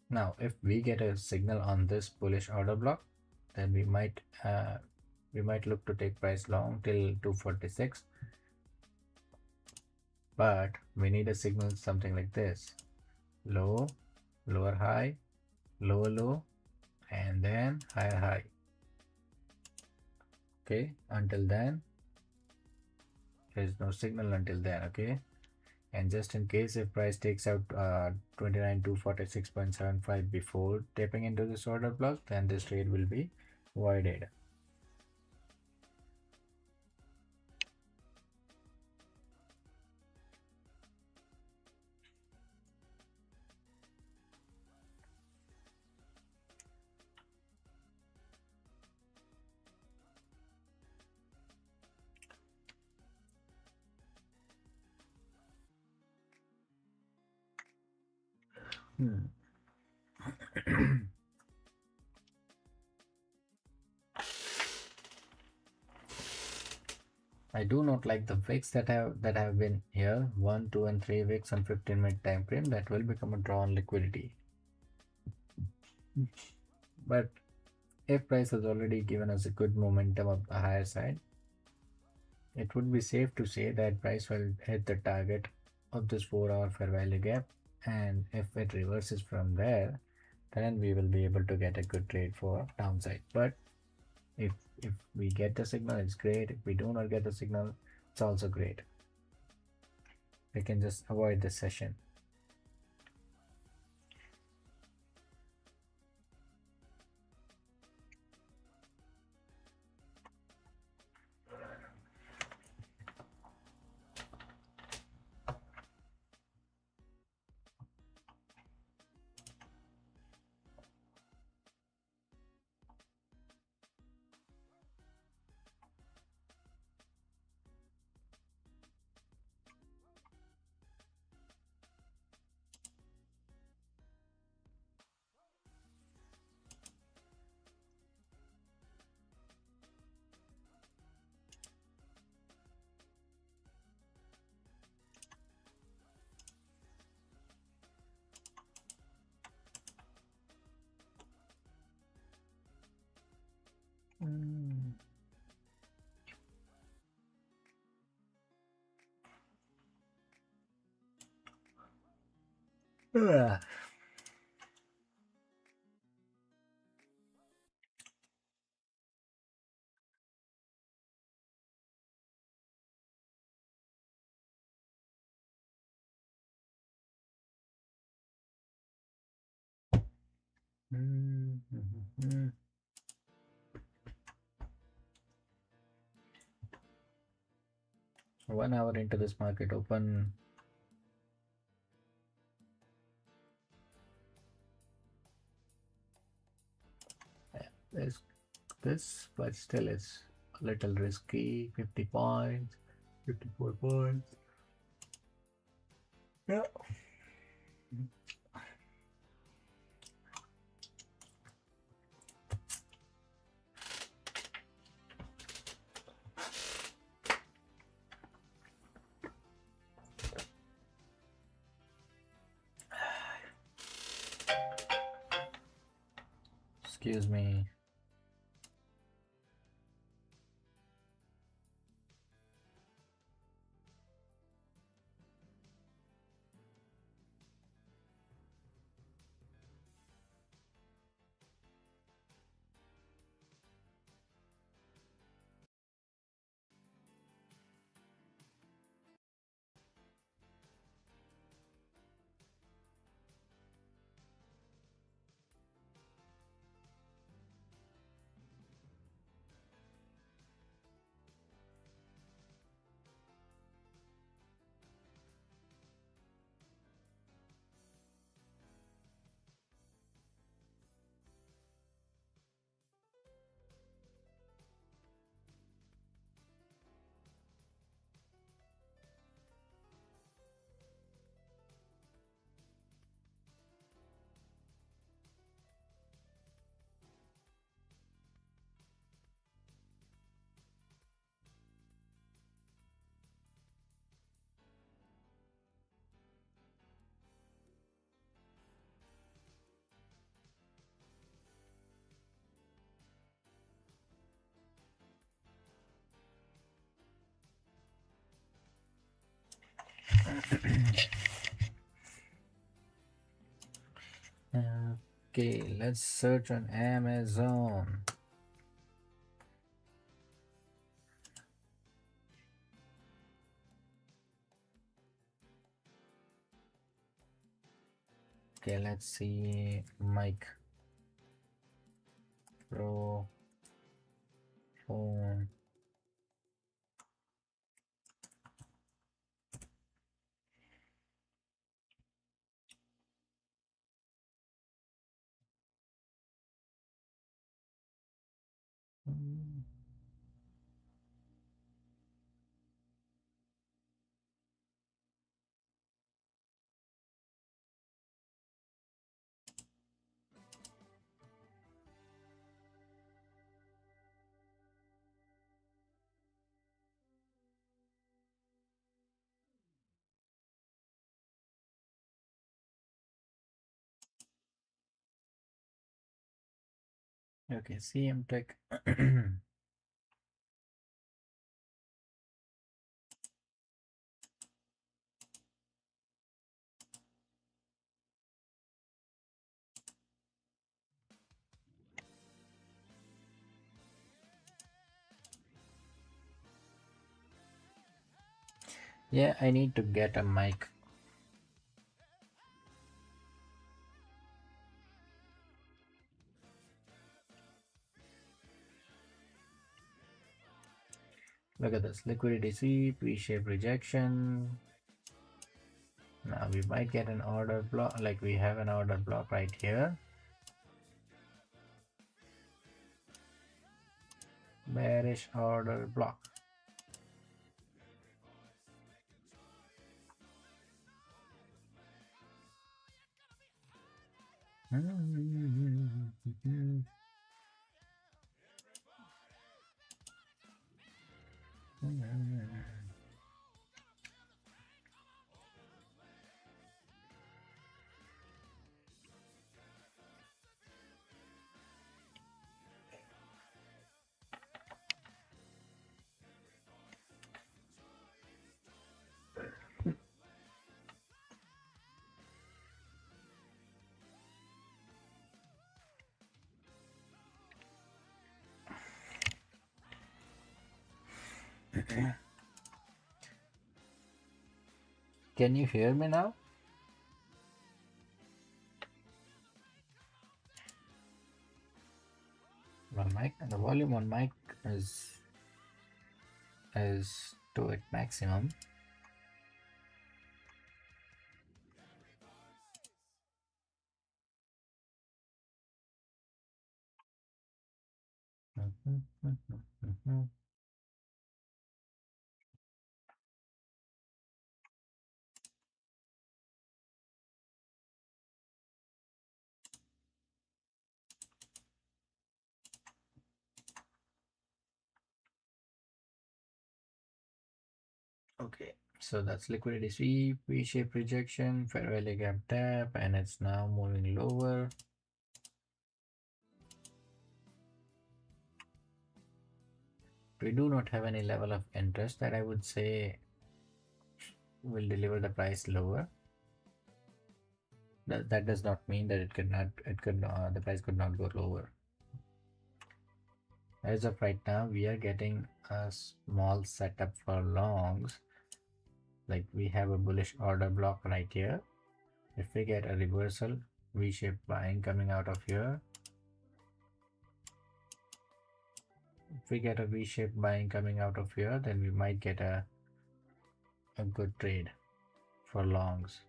S1: Now if we get a signal on this bullish order block, then we might look to take price long till 246, but we need a signal something like this: low, lower high, lower low, and then higher high. Okay, until then there is no signal until then. Okay, and just in case if price takes out 29,246.75 before tapping into this order block, then this trade will be voided. I do not like the wicks that have been here, 1, 2, and 3 wicks on 15-minute time frame. That will become a draw on liquidity. But if price has already given us a good momentum of the higher side, it would be safe to say that price will hit the target of this 4-hour fair value gap, and if it reverses from there, then we will be able to get a good trade for downside. But if we get the signal, it's great. If we do not get the signal, it's also great. We can just avoid this session. Mm-hmm. 1 hour into this market open. There's this, but still it's a little risky. 50 points, 54 points. Yeah. Excuse me. Okay, let's search on Amazon. Okay, let's see mic pro phone. Okay, CM Tech. Yeah, I need to get a mic. Look at this liquidity C, pre-shape rejection. Now we might get an order block, like we have an order block right here. Bearish order block. Can you hear me now? one mic, and the volume on mic is to its maximum. Okay, so that's liquidity sweep, V-shape rejection, fair value gap tap, and it's now moving lower. We do not have any level of interest that I would say will deliver the price lower. That does not mean that the price could not go lower. As of right now, we are getting a small setup for longs. Like we have a bullish order block right here. If we get a reversal, V-shaped buying coming out of here. If we get a V-shaped buying coming out of here, then we might get a good trade for longs.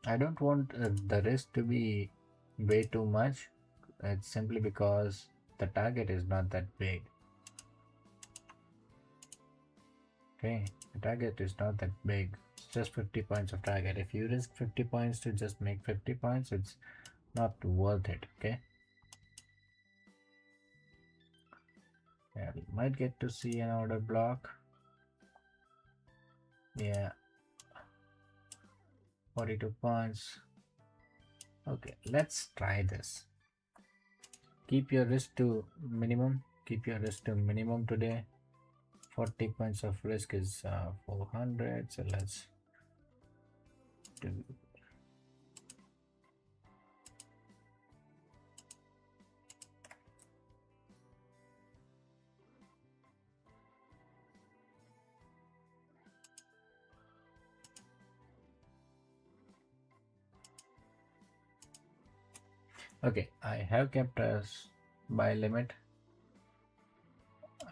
S1: I don't want the risk to be way too much. It's simply because the target is not that big. Okay, the target is not that big. It's just 50 points of target. If you risk 50 points to just make 50 points, it's not worth it. Okay. Yeah, we might get to see an order block. Yeah, 42 points. Okay, let's try this. Keep your risk to minimum. Keep your risk to minimum today. 40 points of risk is 400. So let's do. Okay, I have kept a buy limit.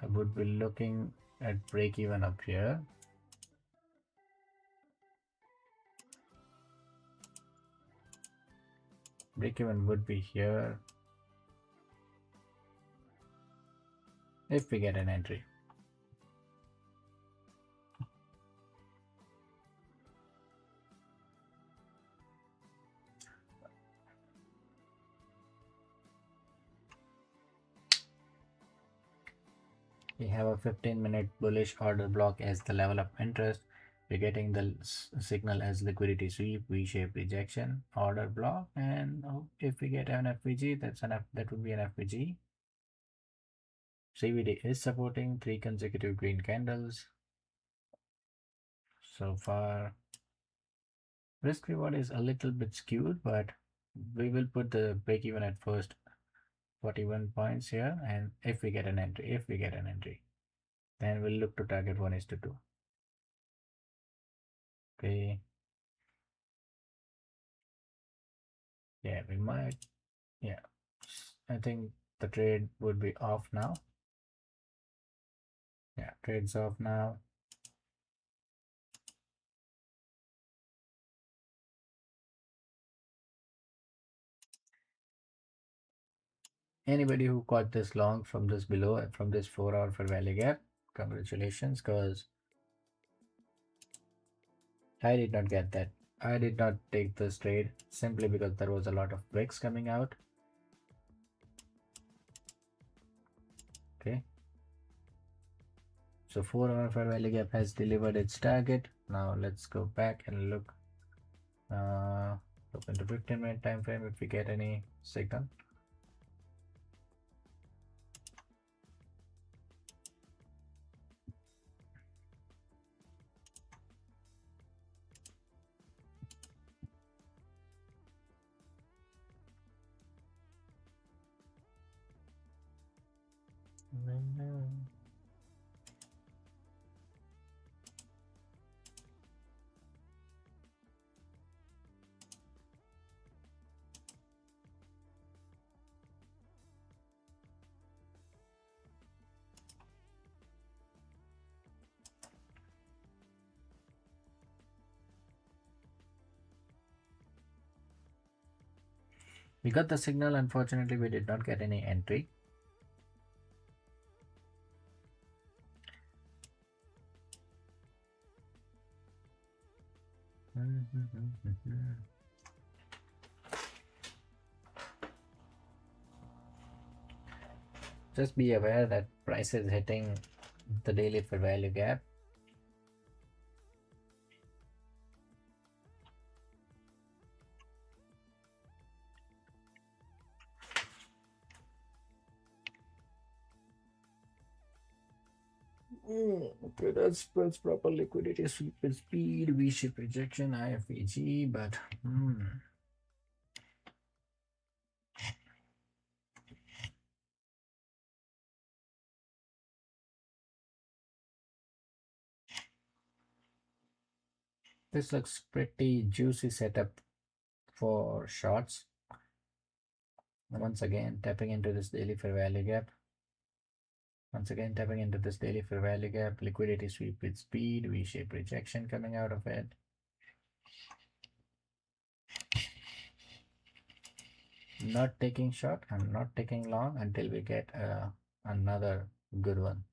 S1: I would be looking at break even up here. Break even would be here if we get an entry. We have a 15-minute bullish order block as the level of interest. We're getting the signal as liquidity sweep, V-shaped rejection, order block, and if we get an FVG, that would be an FVG. CVD is supporting 3 consecutive green candles. So far, risk reward is a little bit skewed, but we will put the break even at first 41 points here, and if we get an entry, then we'll look to target 1:2. Okay. Yeah, we might. Yeah, I think the trade would be off now. Yeah, trade's off now. Anybody who caught this long from this below, from this 4-hour fair value gap, congratulations, because I did not get that. I did not take this trade simply because there was a lot of bricks coming out. Okay. So 4 hour fair value gap has delivered its target. Now let's go back and look into 15-minute time frame if we get any signal. We got the signal. Unfortunately, we did not get any entry. Just be aware that price is hitting the daily fair value gap. Okay, that's proper liquidity sweep with speed, V-shape rejection, IFEG, but this looks pretty juicy setup for shorts. Once again, tapping into this daily fair value gap. Liquidity sweep with speed, V-shape rejection coming out of it. Not taking short and not taking long until we get another good one.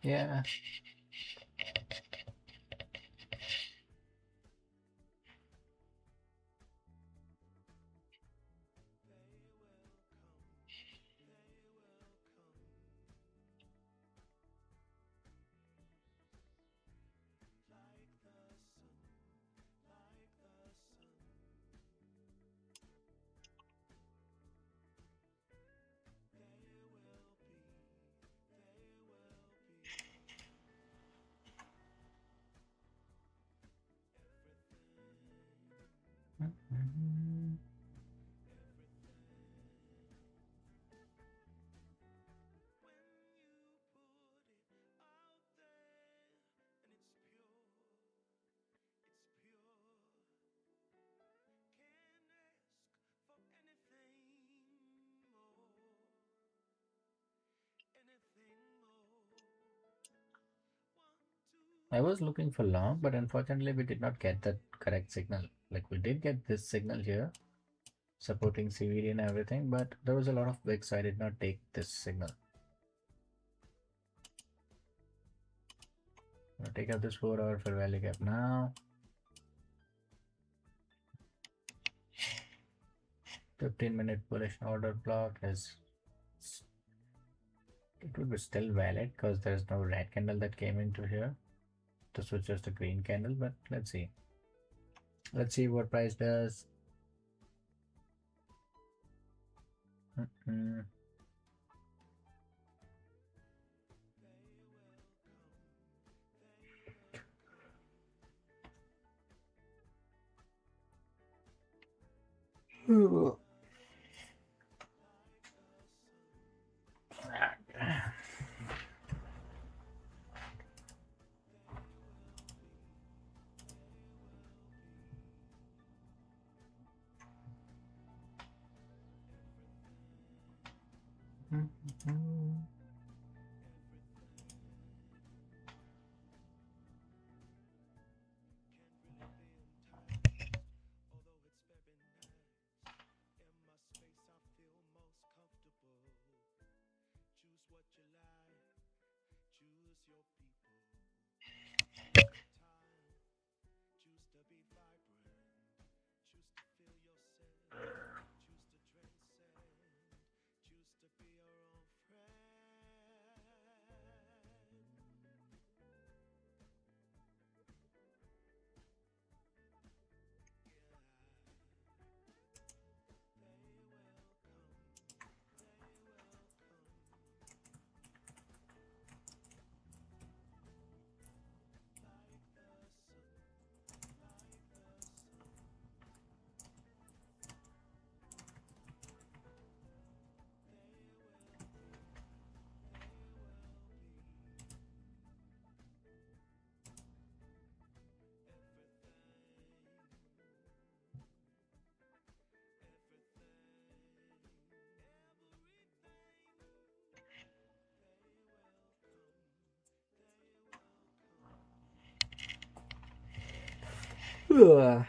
S1: Yeah. I was looking for long, but unfortunately we did not get that correct signal. Like we did get this signal here, supporting CVD and everything, but there was a lot of wick, so I did not take this signal. I'll take out this 4 hour fair value gap now. 15-minute bullish order block is, it would be still valid because there is no red candle that came into here. This was just a green candle, but let's see. Let's see what price does. Ugh.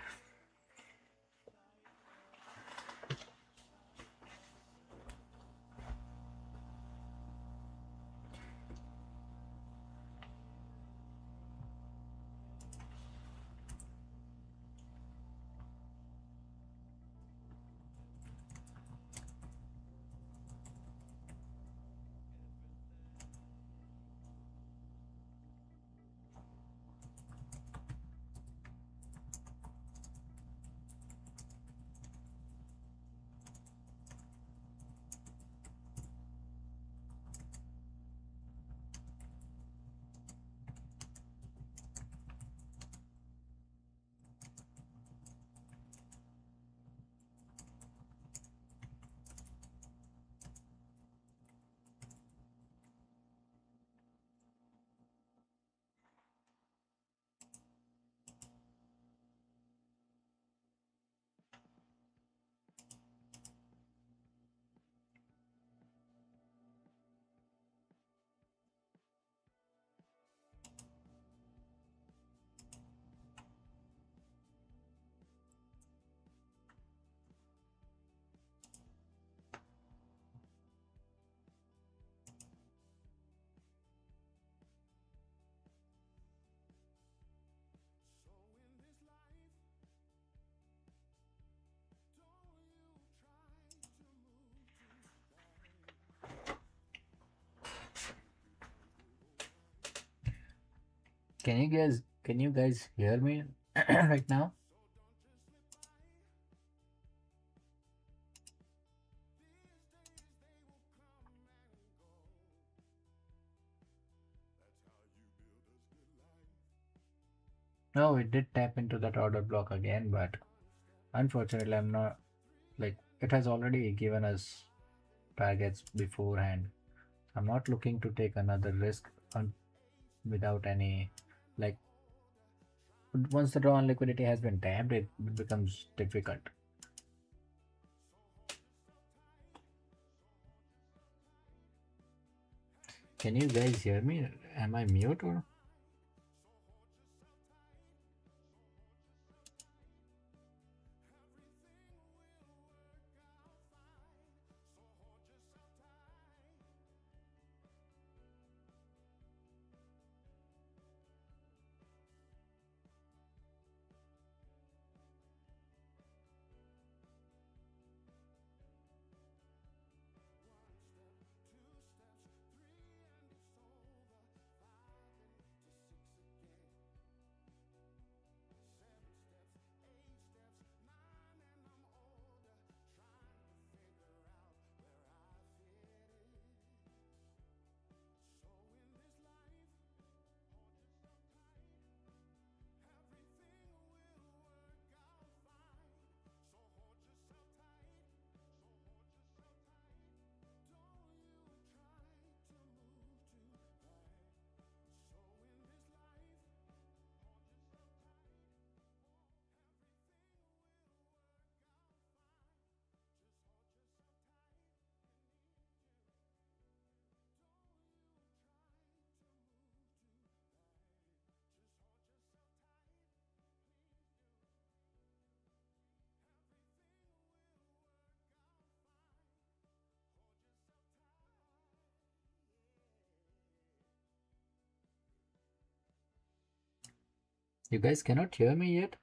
S1: Can you guys hear me right now? No, it did tap into that order block again, but unfortunately, I'm not like it has already given us targets beforehand. I'm not looking to take another risk without any like once the draw on liquidity has been tapped, it becomes difficult. Can you guys hear me? Am I mute or? You guys cannot hear me yet?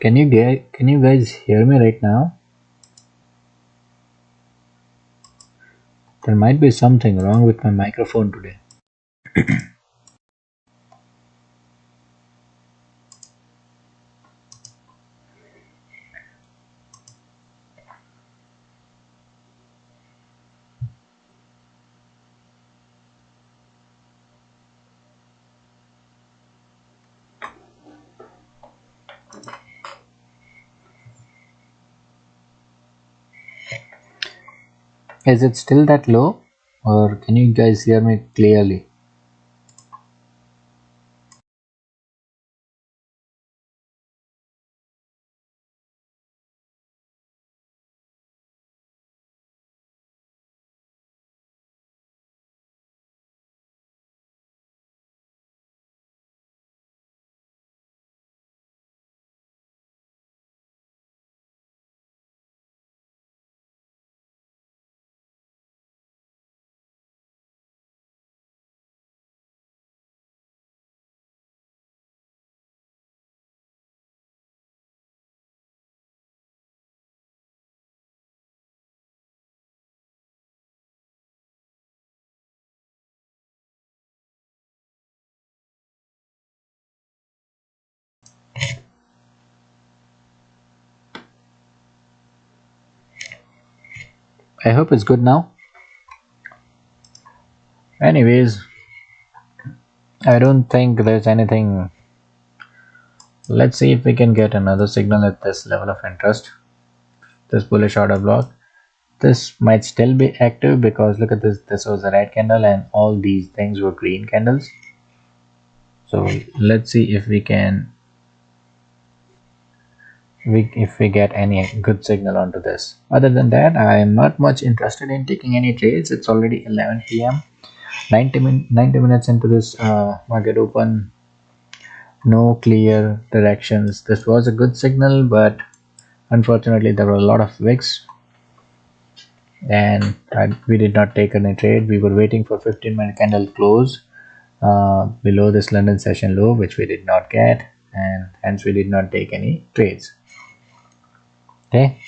S1: Can you guys hear me right now? There might be something wrong with my microphone today. Is it still that low? Or can you guys hear me clearly? I hope it's good now. Anyways, I don't think there's anything. Let's see if we can get another signal at this level of interest. This bullish order block. This might still be active because look at this. This was a red candle and all these things were green candles. So let's see if we can if we get any good signal onto this. Other than that, I am not much interested in taking any trades. It's already 11 p.m. 90 minutes into this market open, no clear directions. This was a good signal, but unfortunately there were a lot of wicks and we did not take any trade. We were waiting for 15-minute candle close below this London session low, which we did not get, and hence we did not take any trades. Okay,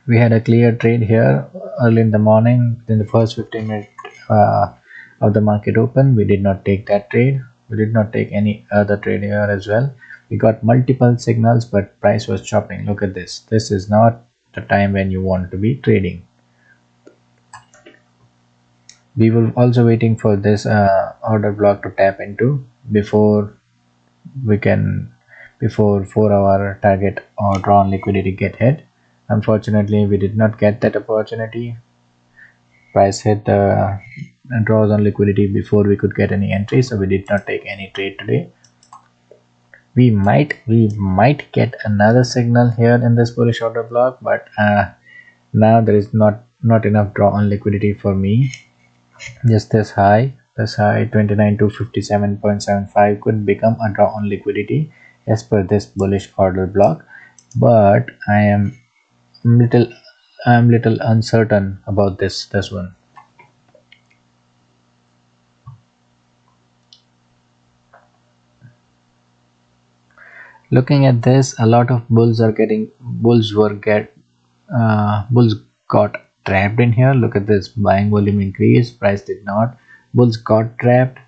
S1: we had a clear trade here early in the morning within the first 15 minutes of the market open. We did not take that trade. We did not take any other trade here as well. We got multiple signals, but price was chopping. Look at this. This is not the time when you want to be trading. We were also waiting for this order block to tap into before we can before 4-hour target or draw on liquidity get hit. Unfortunately, we did not get that opportunity. Price hit the draws on liquidity before we could get any entry, so we did not take any trade today. We might get another signal here in this bullish order block, but now there is not enough draw on liquidity for me. Just this high 29 to 57.75 could become a draw on liquidity as per this bullish order block, but little I'm little uncertain about this one. Looking at this, a lot of bulls got trapped in here. Look at this, buying volume increased, price did not. Bulls got trapped,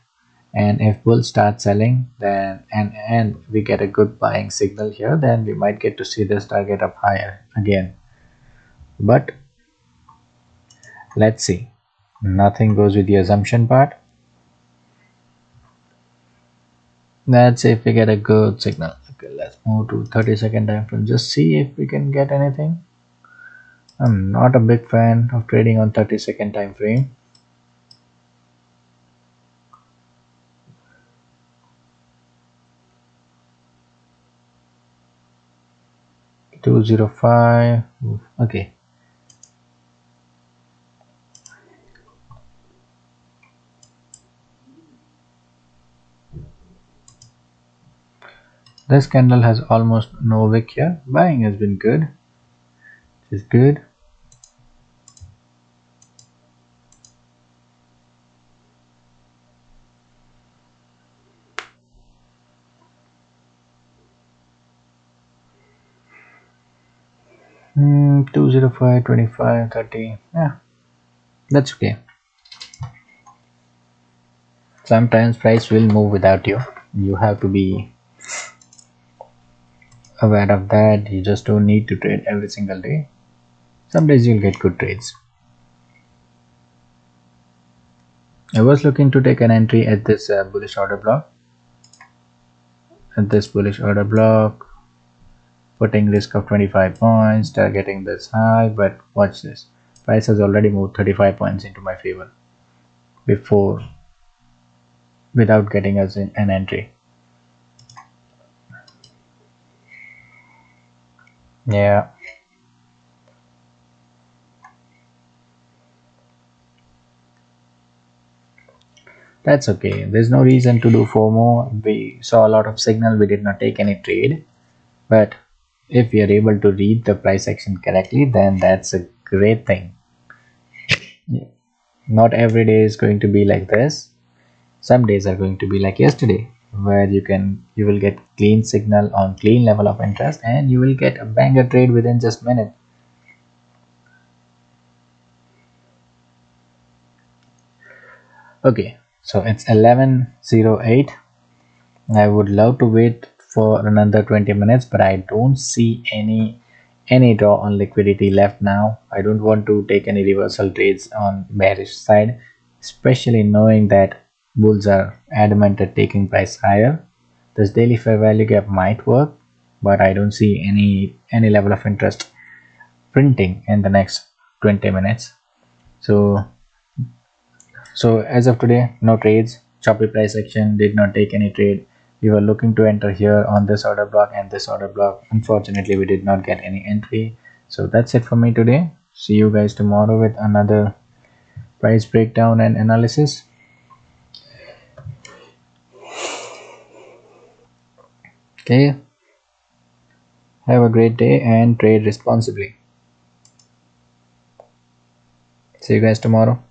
S1: and if bulls start selling, then and we get a good buying signal here, then we might get to see this target up higher again. But let's see. Nothing goes with the assumption part. Let's see if we get a good signal. Okay, let's move to 30-second time frame. Just see if we can get anything. I'm not a big fan of trading on 30-second time frame. $205. Okay. This candle has almost no wick here. Buying has been good. It's good. 205, 25, 30. Yeah, that's okay. Sometimes price will move without you. You have to be aware of that. You just don't need to trade every single day. Some days you'll get good trades. I was looking to take an entry at this bullish order block. At this bullish order block, putting risk of 25 points, targeting this high, but watch this. Price has already moved 35 points into my favor before without getting us in an entry. Yeah, that's okay. There's no reason to do FOMO. We saw a lot of signal. We did not take any trade. But if we are able to read the price action correctly, then that's a great thing. Yeah. Not every day is going to be like this. Some days are going to be like yesterday, where you will get clean signal on clean level of interest and you will get a banger trade within just a minute. Okay, so it's 11:08. I would love to wait for another 20 minutes, but I don't see any draw on liquidity left now. I don't want to take any reversal trades on bearish side, especially knowing that bulls are adamant at taking price higher. This daily fair value gap might work, but I don't see any level of interest printing in the next 20 minutes. So as of today, no trades. Choppy price action, did not take any trade. We were looking to enter here on this order block and this order block. Unfortunately, we did not get any entry. So that's it for me today. See you guys tomorrow with another price breakdown and analysis. Okay, have a great day and trade responsibly. See you guys tomorrow.